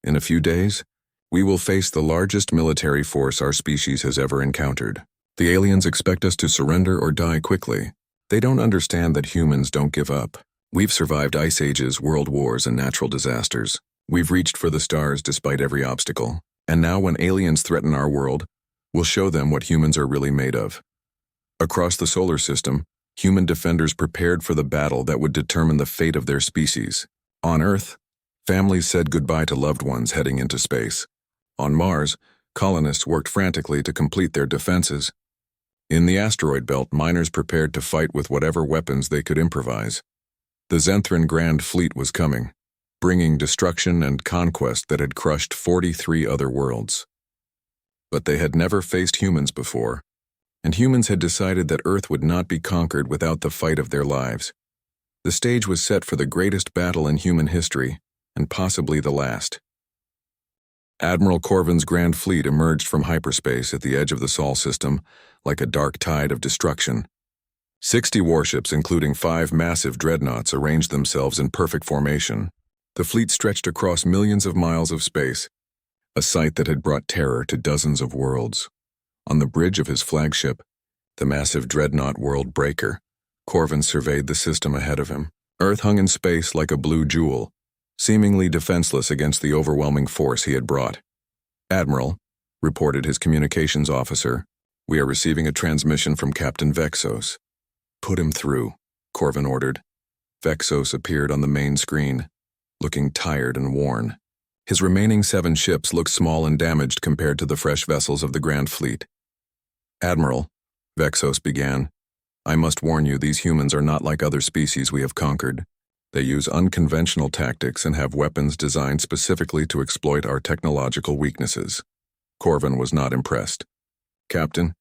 In a few days, we will face the largest military force our species has ever encountered. The aliens expect us to surrender or die quickly. They don't understand that humans don't give up. We've survived ice ages, world wars, and natural disasters. We've reached for the stars despite every obstacle. And now when aliens threaten our world, we'll show them what humans are really made of. Across the solar system, human defenders prepared for the battle that would determine the fate of their species. On Earth, families said goodbye to loved ones heading into space. On Mars, colonists worked frantically to complete their defenses. In the asteroid belt, miners prepared to fight with whatever weapons they could improvise. The Zenthran Grand Fleet was coming, bringing destruction and conquest that had crushed 43 other worlds. But they had never faced humans before, and humans had decided that Earth would not be conquered without the fight of their lives. The stage was set for the greatest battle in human history, and possibly the last. Admiral Corvin's Grand Fleet emerged from hyperspace at the edge of the Sol system like a dark tide of destruction. 60 warships, including 5 massive dreadnoughts, arranged themselves in perfect formation. The fleet stretched across millions of miles of space, a sight that had brought terror to dozens of worlds. On the bridge of his flagship, the massive dreadnought World Breaker, Corvin surveyed the system ahead of him. Earth hung in space like a blue jewel, seemingly defenseless against the overwhelming force he had brought. "Admiral," reported his communications officer, "we are receiving a transmission from Captain Vexos." "Put him through," Corvin ordered. Vexos appeared on the main screen, looking tired and worn. His remaining 7 ships looked small and damaged compared to the fresh vessels of the Grand Fleet. "Admiral," Vexos began, "I must warn you, these humans are not like other species we have conquered. They use unconventional tactics and have weapons designed specifically to exploit our technological weaknesses." Corvin was not impressed. "Captain,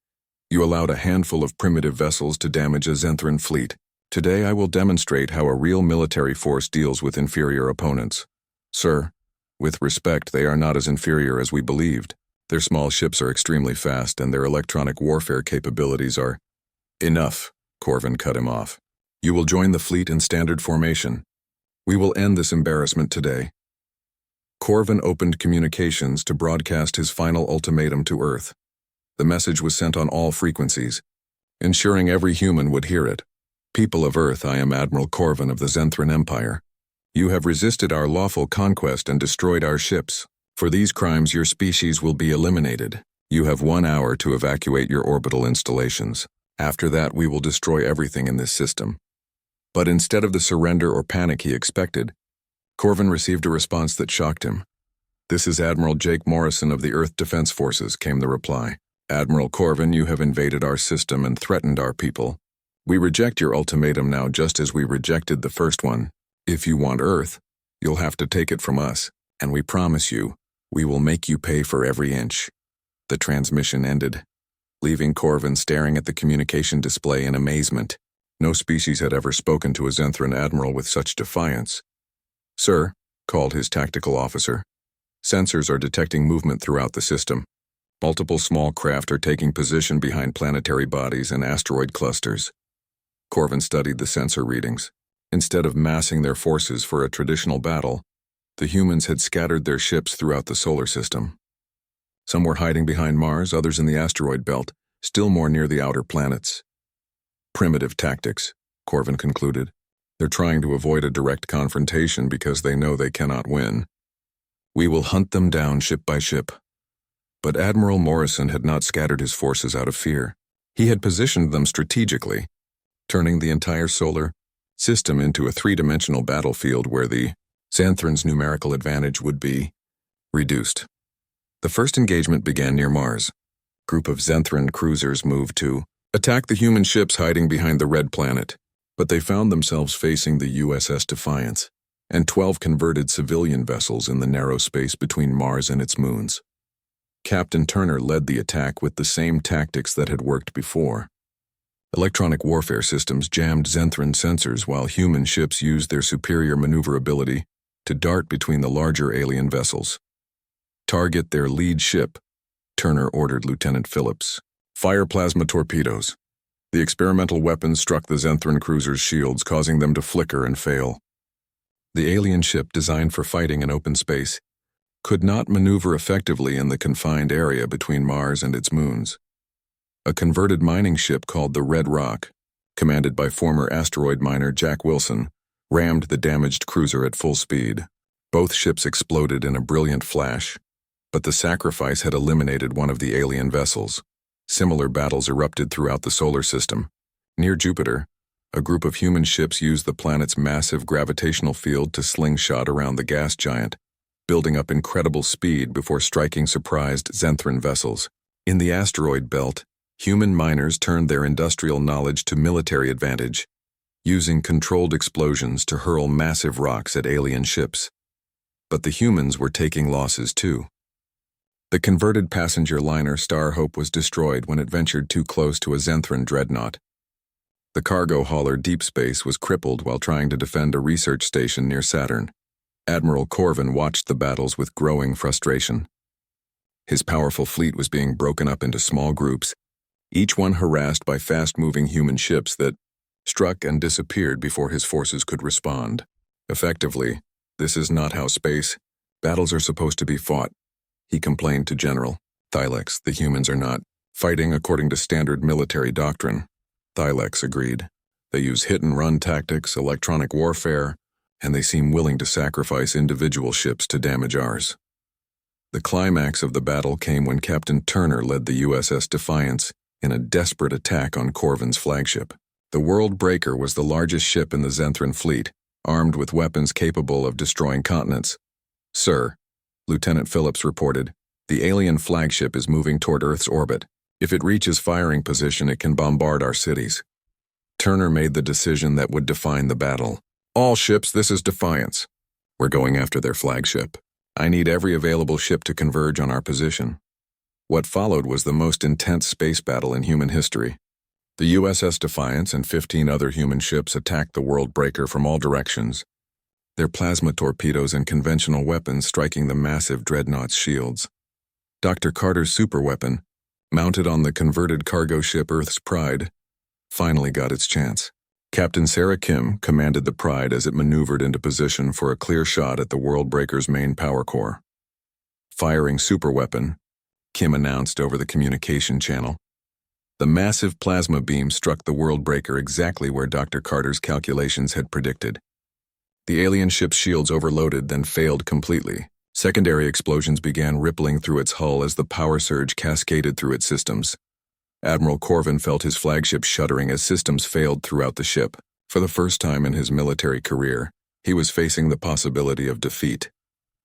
you allowed a handful of primitive vessels to damage a Zenthran fleet. Today I will demonstrate how a real military force deals with inferior opponents. Sir, with respect, they are not as inferior as we believed. Their small ships are extremely fast and their electronic warfare capabilities are—" "Enough," Corvin cut him off. "You will join the fleet in standard formation. We will end this embarrassment today." Corvin opened communications to broadcast his final ultimatum to Earth. The message was sent on all frequencies, ensuring every human would hear it. "People of Earth, I am Admiral Corvin of the Zenthran Empire. You have resisted our lawful conquest and destroyed our ships. For these crimes, your species will be eliminated. You have 1 hour to evacuate your orbital installations. After that, we will destroy everything in this system." But instead of the surrender or panic he expected, Corvin received a response that shocked him. "This is Admiral Jake Morrison of the Earth Defense Forces," came the reply. "Admiral Corvin, you have invaded our system and threatened our people. We reject your ultimatum now just as we rejected the first one. If you want Earth, you'll have to take it from us, and we promise you, we will make you pay for every inch." The transmission ended, leaving Corvin staring at the communication display in amazement. No species had ever spoken to a Zenthran admiral with such defiance. "Sir," called his tactical officer, "sensors are detecting movement throughout the system. Multiple small craft are taking position behind planetary bodies and asteroid clusters." Corvin studied the sensor readings. Instead of massing their forces for a traditional battle, the humans had scattered their ships throughout the solar system. Some were hiding behind Mars, others in the asteroid belt, still more near the outer planets. "Primitive tactics," Corvin concluded. "They're trying to avoid a direct confrontation because they know they cannot win. We will hunt them down ship by ship, But Admiral Morrison had not scattered his forces out of fear. He had positioned them strategically, turning the entire solar system into a three-dimensional battlefield where the Xanthran's numerical advantage would be reduced. The first engagement began near Mars. A group of Xanthran cruisers moved to attack the human ships hiding behind the Red Planet, but they found themselves facing the USS Defiance and 12 converted civilian vessels in the narrow space between Mars and its moons. Captain Turner led the attack with the same tactics that had worked before. Electronic warfare systems jammed Xanthran sensors while human ships used their superior maneuverability to dart between the larger alien vessels. Target their lead ship, Turner ordered Lieutenant Phillips. Fire plasma torpedoes. The experimental weapons struck the Xanthran cruisers' shields, causing them to flicker and fail. The alien ship, designed for fighting in open space, could not maneuver effectively in the confined area between Mars and its moons. A converted mining ship called the Red Rock, commanded by former asteroid miner Jack Wilson, rammed the damaged cruiser at full speed. Both ships exploded in a brilliant flash, but the sacrifice had eliminated one of the alien vessels. Similar battles erupted throughout the solar system. Near Jupiter, a group of human ships used the planet's massive gravitational field to slingshot around the gas giant, building up incredible speed before striking surprised Xanthran vessels. In the asteroid belt, human miners turned their industrial knowledge to military advantage, using controlled explosions to hurl massive rocks at alien ships. But the humans were taking losses too. The converted passenger liner Star Hope was destroyed when it ventured too close to a Xanthran dreadnought. The cargo hauler Deep Space was crippled while trying to defend a research station near Saturn. Admiral Corvin watched the battles with growing frustration. His powerful fleet was being broken up into small groups, each one harassed by fast-moving human ships that struck and disappeared before his forces could respond. Effectively, this is not how space battles are supposed to be fought, he complained to General Thylex. The humans are not fighting according to standard military doctrine. Thylex agreed. They use hit-and-run tactics, electronic warfare, and they seem willing to sacrifice individual ships to damage ours. The climax of the battle came when Captain Turner led the USS Defiance in a desperate attack on Corvin's flagship. The World Breaker was the largest ship in the Xanthran fleet, armed with weapons capable of destroying continents. "Sir," Lieutenant Phillips reported, "the alien flagship is moving toward Earth's orbit. If it reaches firing position, it can bombard our cities." Turner made the decision that would define the battle. "All ships, this is Defiance. We're going after their flagship. I need every available ship to converge on our position." What followed was the most intense space battle in human history. The USS Defiance and 15 other human ships attacked the World Breaker from all directions, their plasma torpedoes and conventional weapons striking the massive dreadnought's shields. Dr. Carter's superweapon, mounted on the converted cargo ship Earth's Pride, finally got its chance. Captain Sarah Kim commanded the Pride as it maneuvered into position for a clear shot at the World Breaker's main power core. "Firing superweapon," Kim announced over the communication channel. The massive plasma beam struck the World Breaker exactly where Dr. Carter's calculations had predicted. The alien ship's shields overloaded, then failed completely. Secondary explosions began rippling through its hull as the power surge cascaded through its systems. Admiral Corvin felt his flagship shuddering as systems failed throughout the ship. For the first time in his military career, he was facing the possibility of defeat.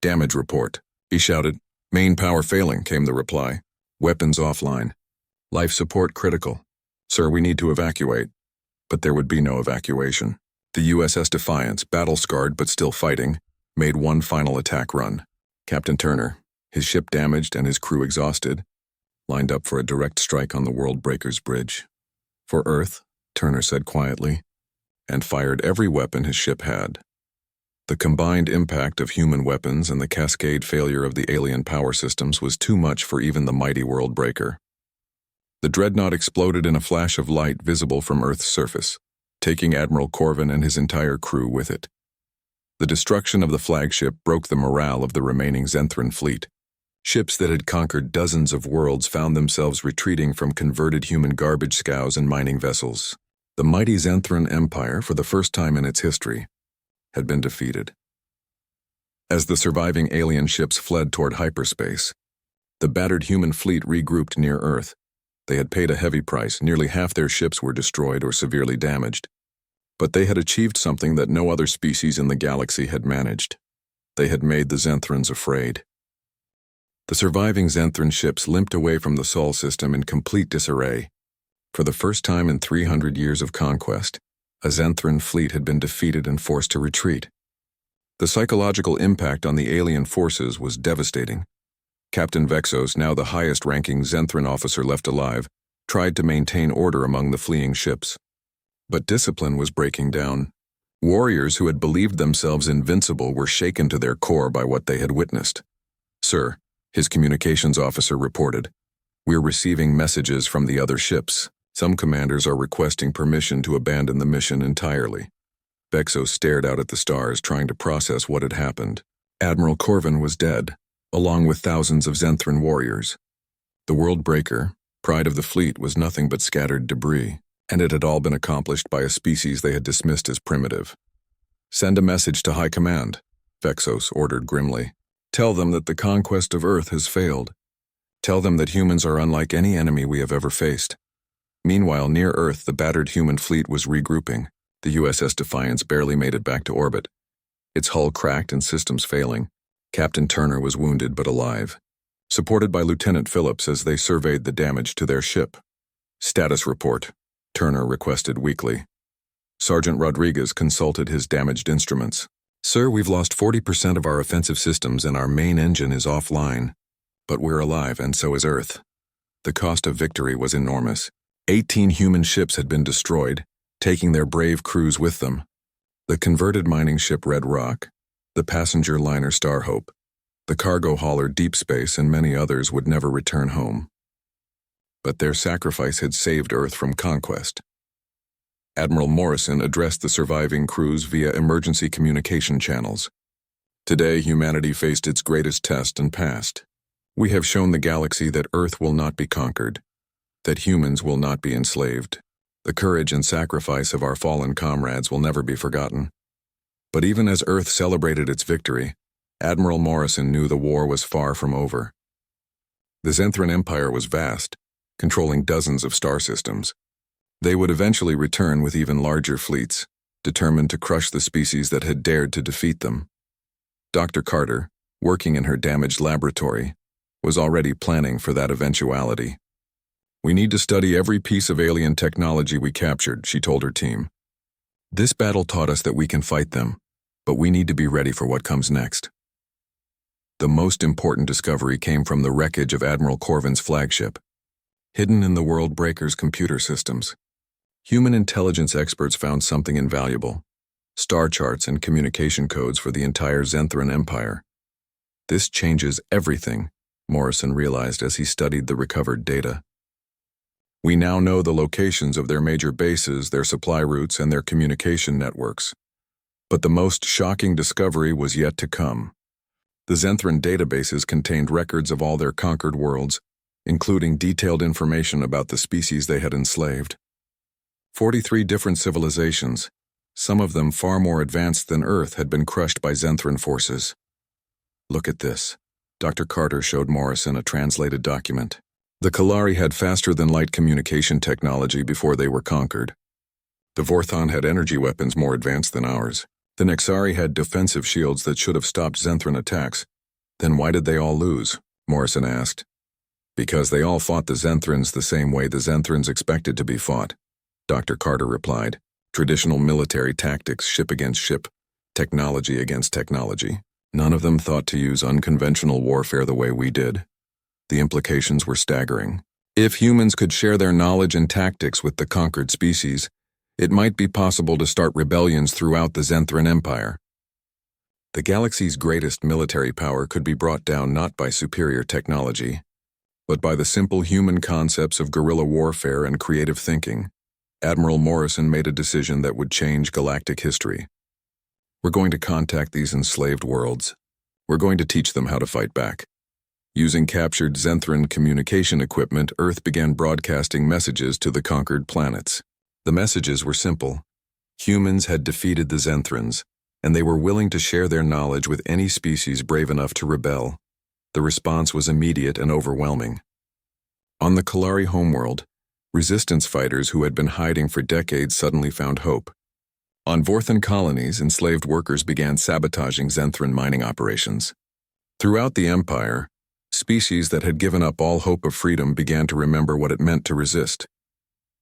"Damage report," he shouted. "Main power failing," came the reply. "Weapons offline. Life support critical. Sir, we need to evacuate." But there would be no evacuation. The USS Defiance, battle-scarred but still fighting, made one final attack run. Captain Turner, his ship damaged and his crew exhausted, lined up for a direct strike on the World Breaker's bridge. "For Earth," Turner said quietly, and fired every weapon his ship had. The combined impact of human weapons and the cascade failure of the alien power systems was too much for even the mighty World Breaker. The dreadnought exploded in a flash of light visible from Earth's surface, taking Admiral Corvin and his entire crew with it. The destruction of the flagship broke the morale of the remaining Xanthran fleet. Ships that had conquered dozens of worlds found themselves retreating from converted human garbage scows and mining vessels. The mighty Xanthran Empire, for the first time in its history, had been defeated. As the surviving alien ships fled toward hyperspace, The battered human fleet regrouped near Earth. They had paid a heavy price. Nearly half their ships were destroyed or severely damaged. But they had achieved something that no other species in the galaxy had managed. They had made the Zenthrans afraid. The surviving Zenthran ships limped away from the Sol system in complete disarray. For the first time in 300 years of conquest, a Zenthran fleet had been defeated and forced to retreat. The psychological impact on the alien forces was devastating. Captain Vexos, now the highest-ranking Zenthran officer left alive, tried to maintain order among the fleeing ships. But discipline was breaking down. Warriors who had believed themselves invincible were shaken to their core by what they had witnessed. "Sir," his communications officer reported, "we're receiving messages from the other ships. Some commanders are requesting permission to abandon the mission entirely." Vexos stared out at the stars, trying to process what had happened. Admiral Corvin was dead, along with thousands of Zenthran warriors. The World Breaker, pride of the fleet, was nothing but scattered debris, and it had all been accomplished by a species they had dismissed as primitive. "Send a message to High Command," Vexos ordered grimly. "Tell them that the conquest of Earth has failed. Tell them that humans are unlike any enemy we have ever faced." Meanwhile, near Earth, the battered human fleet was regrouping. The USS Defiance barely made it back to orbit. Its hull cracked and systems failing. Captain Turner was wounded but alive, supported by Lieutenant Phillips as they surveyed the damage to their ship. "Status report," Turner requested weakly. Sergeant Rodriguez consulted his damaged instruments. "Sir, we've lost 40% of our offensive systems and our main engine is offline. But we're alive, and so is Earth." The cost of victory was enormous. 18 human ships had been destroyed, taking their brave crews with them. The converted mining ship Red Rock, the passenger liner Star Hope, the cargo hauler Deep Space, and many others would never return home. But their sacrifice had saved Earth from conquest. Admiral Morrison addressed the surviving crews via emergency communication channels. "Today, humanity faced its greatest test and passed. We have shown the galaxy that Earth will not be conquered, that humans will not be enslaved. The courage and sacrifice of our fallen comrades will never be forgotten." But even as Earth celebrated its victory, Admiral Morrison knew the war was far from over. The Zenthran Empire was vast, controlling dozens of star systems. They would eventually return with even larger fleets, determined to crush the species that had dared to defeat them. Dr. Carter, working in her damaged laboratory, was already planning for that eventuality. "We need to study every piece of alien technology we captured," she told her team. "This battle taught us that we can fight them, but we need to be ready for what comes next." The most important discovery came from the wreckage of Admiral Corvin's flagship. Hidden in the World Breaker's computer systems, human intelligence experts found something invaluable: star charts and communication codes for the entire Zenthran Empire. "This changes everything," Morrison realized as he studied the recovered data. "We now know the locations of their major bases, their supply routes, and their communication networks. But the most shocking discovery was yet to come. The Zenthran databases contained records of all their conquered worlds, including detailed information about the species they had enslaved. 43 different civilizations, some of them far more advanced than Earth, had been crushed by Zenthran forces. Look at this. Dr. Carter showed Morrison a translated document. The Kalari had faster-than-light communication technology before they were conquered. The Vorthon had energy weapons more advanced than ours. The Nexari had defensive shields that should have stopped Zenthran attacks. Then why did they all lose? Morrison asked. Because they all fought the Zenthrans the same way the Zenthrans expected to be fought, Dr. Carter replied. Traditional military tactics, ship against ship, technology against technology. None of them thought to use unconventional warfare the way we did. The implications were staggering. If humans could share their knowledge and tactics with the conquered species, it might be possible to start rebellions throughout the Zenthran Empire. The galaxy's greatest military power could be brought down not by superior technology, but by the simple human concepts of guerrilla warfare and creative thinking. Admiral Morrison made a decision that would change galactic history. We're going to contact these enslaved worlds. We're going to teach them how to fight back. Using captured Zenthran communication equipment, Earth began broadcasting messages to the conquered planets. The messages were simple. Humans had defeated the Zenthrans, and they were willing to share their knowledge with any species brave enough to rebel. The response was immediate and overwhelming. On the Kalari homeworld, resistance fighters who had been hiding for decades suddenly found hope. On Vorthan colonies, enslaved workers began sabotaging Zenthran mining operations. Throughout the Empire, species that had given up all hope of freedom began to remember what it meant to resist.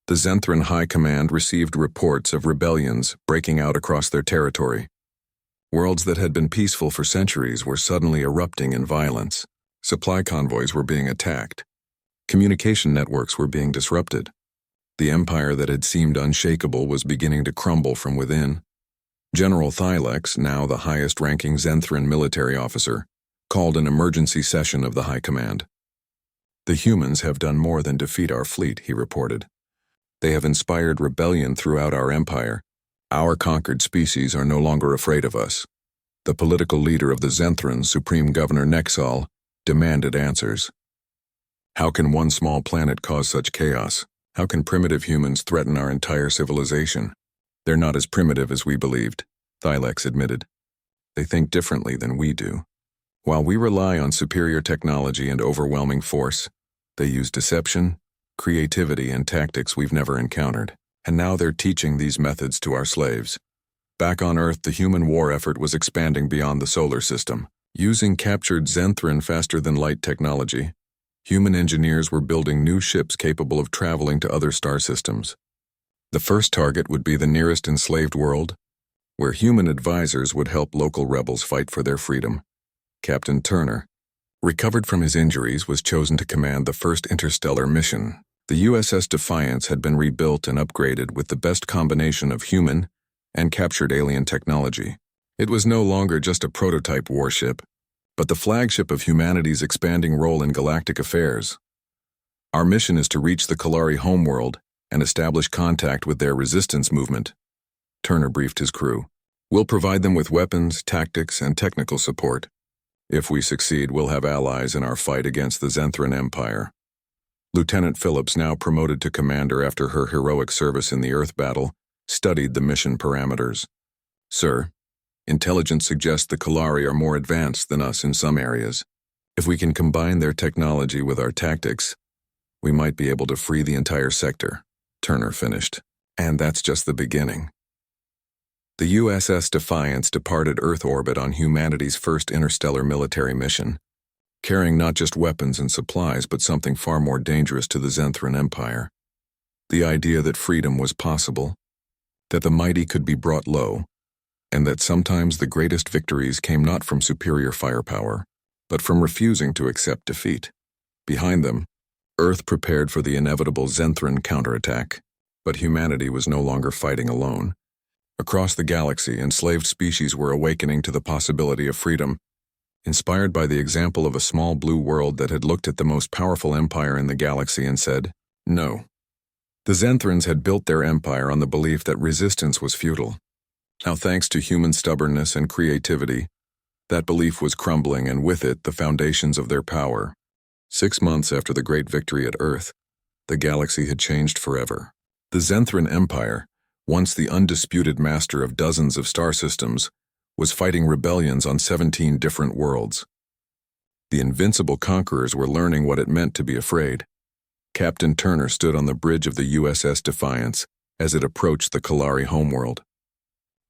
The Zenthran High Command received reports of rebellions breaking out across their territory. Worlds that had been peaceful for centuries were suddenly erupting in violence. Supply convoys were being attacked. Communication networks were being disrupted. The empire that had seemed unshakable was beginning to crumble from within. General Thylex, now the highest-ranking Zenthran military officer, called an emergency session of the High Command. "The humans have done more than defeat our fleet," he reported. "They have inspired rebellion throughout our empire. Our conquered species are no longer afraid of us." The political leader of the Zenthrans, Supreme Governor Nexal, demanded answers. "How can one small planet cause such chaos? How can primitive humans threaten our entire civilization?" "They're not as primitive as we believed," Thylex admitted. "They think differently than we do. While we rely on superior technology and overwhelming force, they use deception, creativity, and tactics we've never encountered. And now they're teaching these methods to our slaves." Back on Earth, the human war effort was expanding beyond the solar system. Using captured Zenthran faster-than-light technology, human engineers were building new ships capable of traveling to other star systems. The first target would be the nearest enslaved world, where human advisors would help local rebels fight for their freedom. Captain Turner, recovered from his injuries, was chosen to command the first interstellar mission. The USS Defiance had been rebuilt and upgraded with the best combination of human and captured alien technology. It was no longer just a prototype warship, but the flagship of humanity's expanding role in galactic affairs. "Our mission is to reach the Kalari homeworld and establish contact with their resistance movement," Turner briefed his crew. "We'll provide them with weapons, tactics, and technical support. If we succeed, we'll have allies in our fight against the Zenthran Empire." Lieutenant Phillips, now promoted to commander after her heroic service in the Earth battle, studied the mission parameters. "Sir, intelligence suggests the Kalari are more advanced than us in some areas. If we can combine their technology with our tactics, we might be able to free the entire sector," Turner finished. "And that's just the beginning." The USS Defiance departed Earth orbit on humanity's first interstellar military mission, carrying not just weapons and supplies but something far more dangerous to the Zenthran Empire. The idea that freedom was possible, that the mighty could be brought low, and that sometimes the greatest victories came not from superior firepower, but from refusing to accept defeat. Behind them, Earth prepared for the inevitable Zenthran counterattack, but humanity was no longer fighting alone. Across the galaxy, enslaved species were awakening to the possibility of freedom, inspired by the example of a small blue world that had looked at the most powerful empire in the galaxy and said, "No." The Zenthrans had built their empire on the belief that resistance was futile. Now, thanks to human stubbornness and creativity, that belief was crumbling, and with it, the foundations of their power. 6 months after the great victory at Earth, the galaxy had changed forever. The Zenthran Empire, once the undisputed master of dozens of star systems, was fighting rebellions on 17 different worlds. The invincible conquerors were learning what it meant to be afraid. Captain Turner stood on the bridge of the USS Defiance as it approached the Kalari homeworld.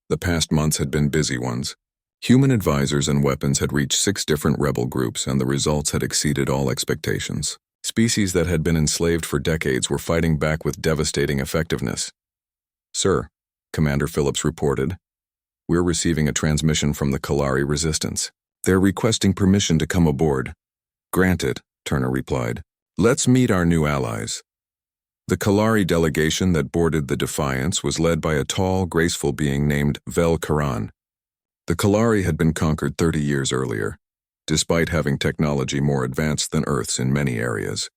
The past months had been busy ones. Human advisors and weapons had reached 6 different rebel groups, and the results had exceeded all expectations. Species that had been enslaved for decades were fighting back with devastating effectiveness. "Sir," Commander Phillips reported, "we're receiving a transmission from the Kalari resistance. They're requesting permission to come aboard." "Granted," Turner replied. "Let's meet our new allies." The Kalari delegation that boarded the Defiance was led by a tall, graceful being named Vel Karan. The Kalari had been conquered 30 years earlier, despite having technology more advanced than Earth's in many areas.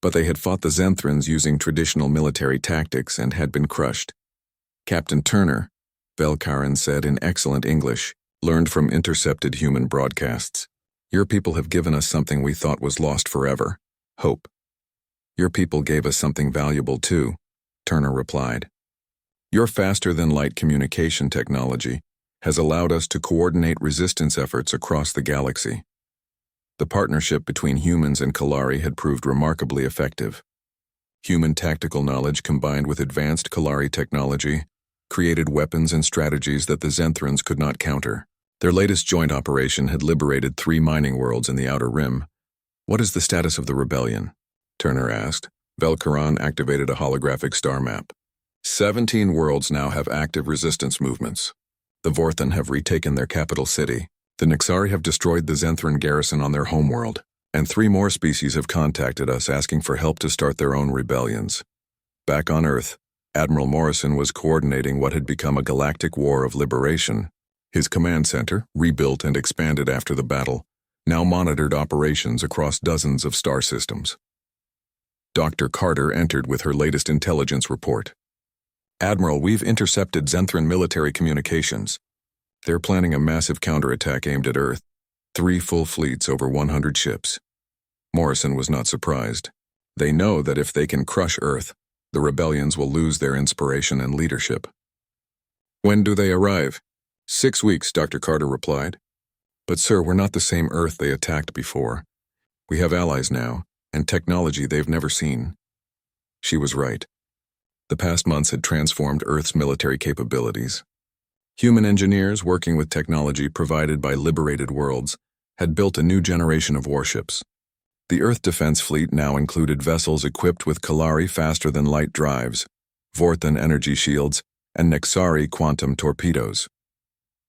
But they had fought the Zenthrans using traditional military tactics and had been crushed. Captain Turner, Vel Karan said in excellent English, learned from intercepted human broadcasts. "Your people have given us something we thought was lost forever: hope." "Your people gave us something valuable too," Turner replied. "Your faster-than-light communication technology has allowed us to coordinate resistance efforts across the galaxy." The partnership between humans and Kalari had proved remarkably effective. Human tactical knowledge combined with advanced Kalari technology created weapons and strategies that the Zenthrans could not counter. Their latest joint operation had liberated 3 mining worlds in the Outer Rim. "What is the status of the rebellion?" Turner asked. Velkaran activated a holographic star map. 17 worlds now have active resistance movements. The Vorthan have retaken their capital city. The Nixari have destroyed the Zenthran garrison on their homeworld, and 3 more species have contacted us asking for help to start their own rebellions. Back on Earth, Admiral Morrison was coordinating what had become a galactic war of liberation. His command center, rebuilt and expanded after the battle, now monitored operations across dozens of star systems. Dr. Carter entered with her latest intelligence report. "Admiral, we've intercepted Zenthran military communications. They're planning a massive counterattack aimed at Earth. 3 full fleets, over 100 ships." Morrison was not surprised. They know that if they can crush Earth, the rebellions will lose their inspiration and leadership. "When do they arrive?" 6 weeks, Dr. Carter replied. "But sir, we're not the same Earth they attacked before. We have allies now, and technology they've never seen." She was right. The past months had transformed Earth's military capabilities. Human engineers working with technology provided by liberated worlds had built a new generation of warships. The Earth Defense Fleet now included vessels equipped with Kalari faster-than-light drives, Vorthan energy shields, and Nexari quantum torpedoes.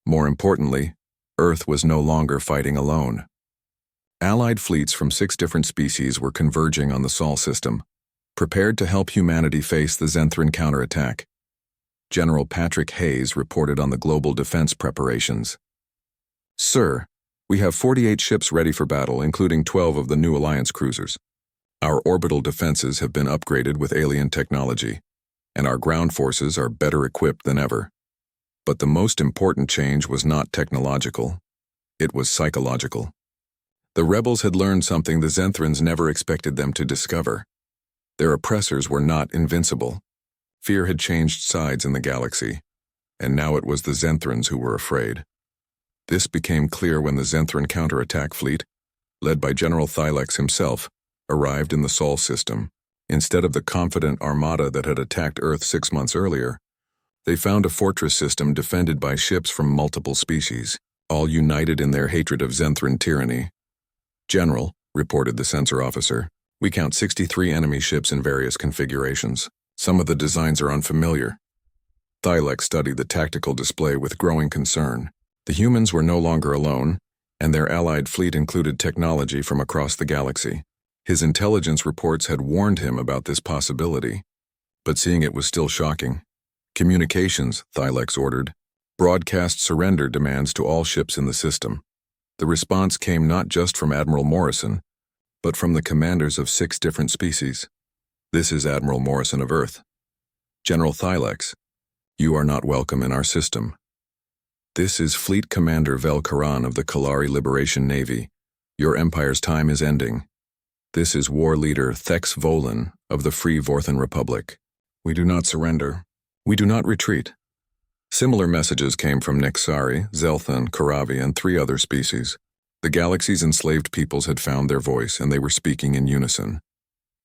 More importantly, Earth was no longer fighting alone. Allied fleets from 6 different species were converging on the Sol system, prepared to help humanity face the Zenthran counterattack. General Patrick Hayes reported on the global defense preparations. "Sir, we have 48 ships ready for battle, including 12 of the new Alliance cruisers. Our orbital defenses have been upgraded with alien technology, and our ground forces are better equipped than ever. But the most important change was not technological. It was psychological. The rebels had learned something the Zenthrans never expected them to discover. Their oppressors were not invincible. Fear had changed sides in the galaxy, and now it was the Zenthrans who were afraid. This became clear when the Zenthran counterattack fleet, led by General Thylex himself, arrived in the Sol system. Instead of the confident armada that had attacked Earth 6 months earlier, they found a fortress system defended by ships from multiple species, all united in their hatred of Zenthran tyranny. "General," reported the sensor officer, "we count 63 enemy ships in various configurations. Some of the designs are unfamiliar." Thylex studied the tactical display with growing concern. The humans were no longer alone, and their allied fleet included technology from across the galaxy. His intelligence reports had warned him about this possibility, but seeing it was still shocking. "Communications," Thylex ordered. "Broadcast surrender demands to all ships in the system." The response came not just from Admiral Morrison, but from the commanders of 6 different species. "This is Admiral Morrison of Earth. General Thylex, you are not welcome in our system. This is Fleet Commander Velkaran of the Kalari Liberation Navy. Your Empire's time is ending. This is War Leader Thex Volan of the Free Vorthan Republic. We do not surrender. We do not retreat." Similar messages came from Nexari, Zelthan, Karavi, and 3 other species. The galaxy's enslaved peoples had found their voice, and they were speaking in unison.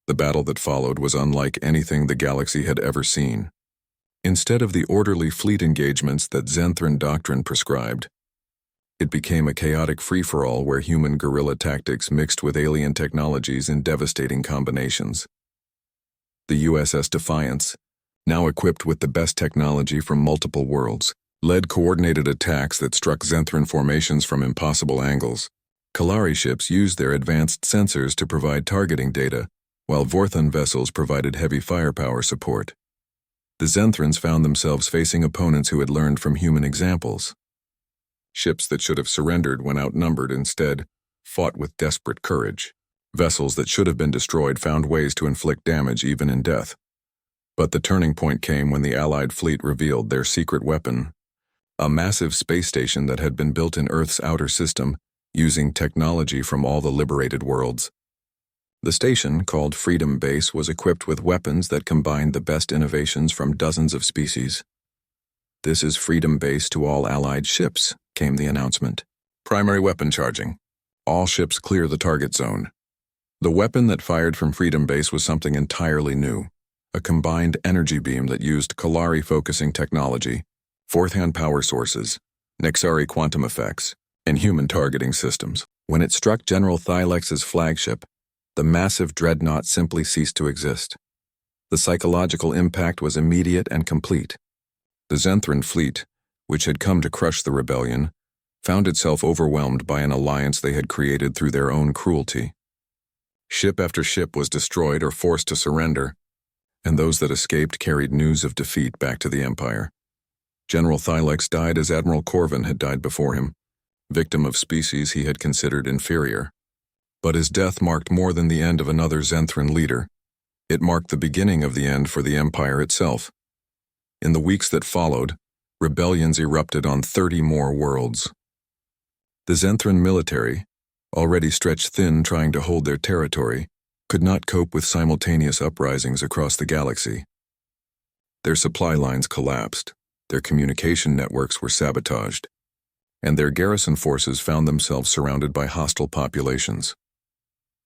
The battle that followed was unlike anything the galaxy had ever seen. Instead of the orderly fleet engagements that Zenthran doctrine prescribed, it became a chaotic free-for-all where human guerrilla tactics mixed with alien technologies in devastating combinations. The USS Defiance, now equipped with the best technology from multiple worlds, led coordinated attacks that struck Zenthran formations from impossible angles. Kalari ships used their advanced sensors to provide targeting data, while Vorthan vessels provided heavy firepower support. The Zenthrans found themselves facing opponents who had learned from human examples. Ships that should have surrendered when outnumbered instead fought with desperate courage. Vessels that should have been destroyed found ways to inflict damage even in death. But the turning point came when the Allied fleet revealed their secret weapon, a massive space station that had been built in Earth's outer system using technology from all the liberated worlds. The station, called Freedom Base, was equipped with weapons that combined the best innovations from dozens of species. "This is Freedom Base to all Allied ships," came the announcement. "Primary weapon charging. All ships clear the target zone. The weapon that fired from Freedom Base was something entirely new, a combined energy beam that used Kalari focusing technology, fourth-hand power sources, Nexari quantum effects, and human targeting systems. When it struck General Thylex's flagship, the massive dreadnought simply ceased to exist. The psychological impact was immediate and complete. The Zenthran fleet, which had come to crush the rebellion, found itself overwhelmed by an alliance they had created through their own cruelty. Ship after ship was destroyed or forced to surrender, and those that escaped carried news of defeat back to the Empire. General Thylex died as Admiral Corvin had died before him, victim of species he had considered inferior. But his death marked more than the end of another Zenthran leader. It marked the beginning of the end for the Empire itself. In the weeks that followed, rebellions erupted on 30 more worlds. The Zenthran military, already stretched thin trying to hold their territory, could not cope with simultaneous uprisings across the galaxy. Their supply lines collapsed, their communication networks were sabotaged, and their garrison forces found themselves surrounded by hostile populations.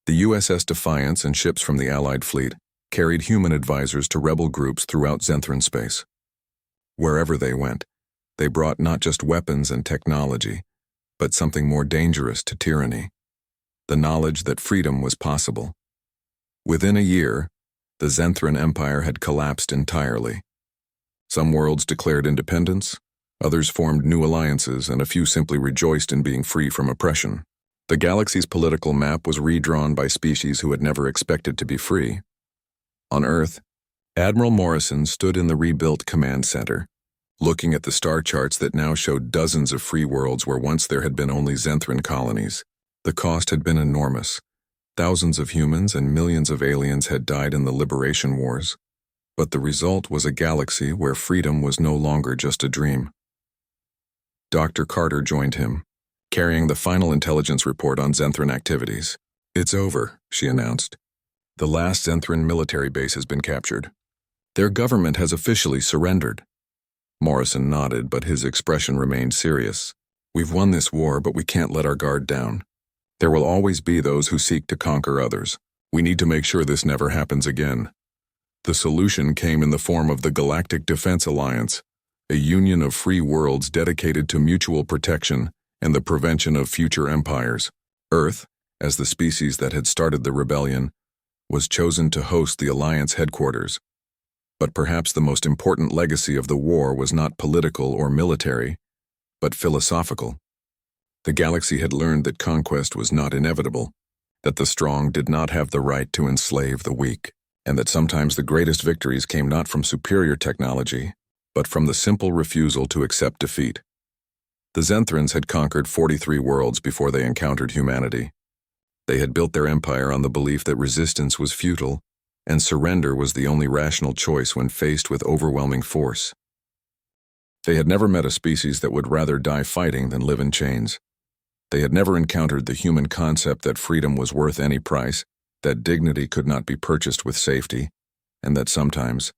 The USS Defiance and ships from the Allied fleet carried human advisors to rebel groups throughout Zenthran space. Wherever they went, they brought not just weapons and technology, but something more dangerous to tyranny: the knowledge that freedom was possible. Within a year, the Zenthran Empire had collapsed entirely. Some worlds declared independence, others formed new alliances, and a few simply rejoiced in being free from oppression. The galaxy's political map was redrawn by species who had never expected to be free. On Earth, Admiral Morrison stood in the rebuilt command center, looking at the star charts that now showed dozens of free worlds where once there had been only Zenthran colonies. The cost had been enormous. Thousands of humans and millions of aliens had died in the liberation wars. But the result was a galaxy where freedom was no longer just a dream. Dr. Carter joined him, carrying the final intelligence report on Zenthran activities. "It's over," she announced. "The last Zenthran military base has been captured. Their government has officially surrendered." Morrison nodded, but his expression remained serious. "We've won this war, but we can't let our guard down. There will always be those who seek to conquer others. We need to make sure this never happens again." The solution came in the form of the Galactic Defense Alliance, a union of free worlds dedicated to mutual protection and the prevention of future empires. Earth, as the species that had started the rebellion, was chosen to host the Alliance headquarters. But perhaps the most important legacy of the war was not political or military, but philosophical. The galaxy had learned that conquest was not inevitable, that the strong did not have the right to enslave the weak, and that sometimes the greatest victories came not from superior technology, but from the simple refusal to accept defeat. The Zenthrans had conquered 43 worlds before they encountered humanity. They had built their empire on the belief that resistance was futile, and surrender was the only rational choice when faced with overwhelming force. They had never met a species that would rather die fighting than live in chains. They had never encountered the human concept that freedom was worth any price, that dignity could not be purchased with safety, and that sometimes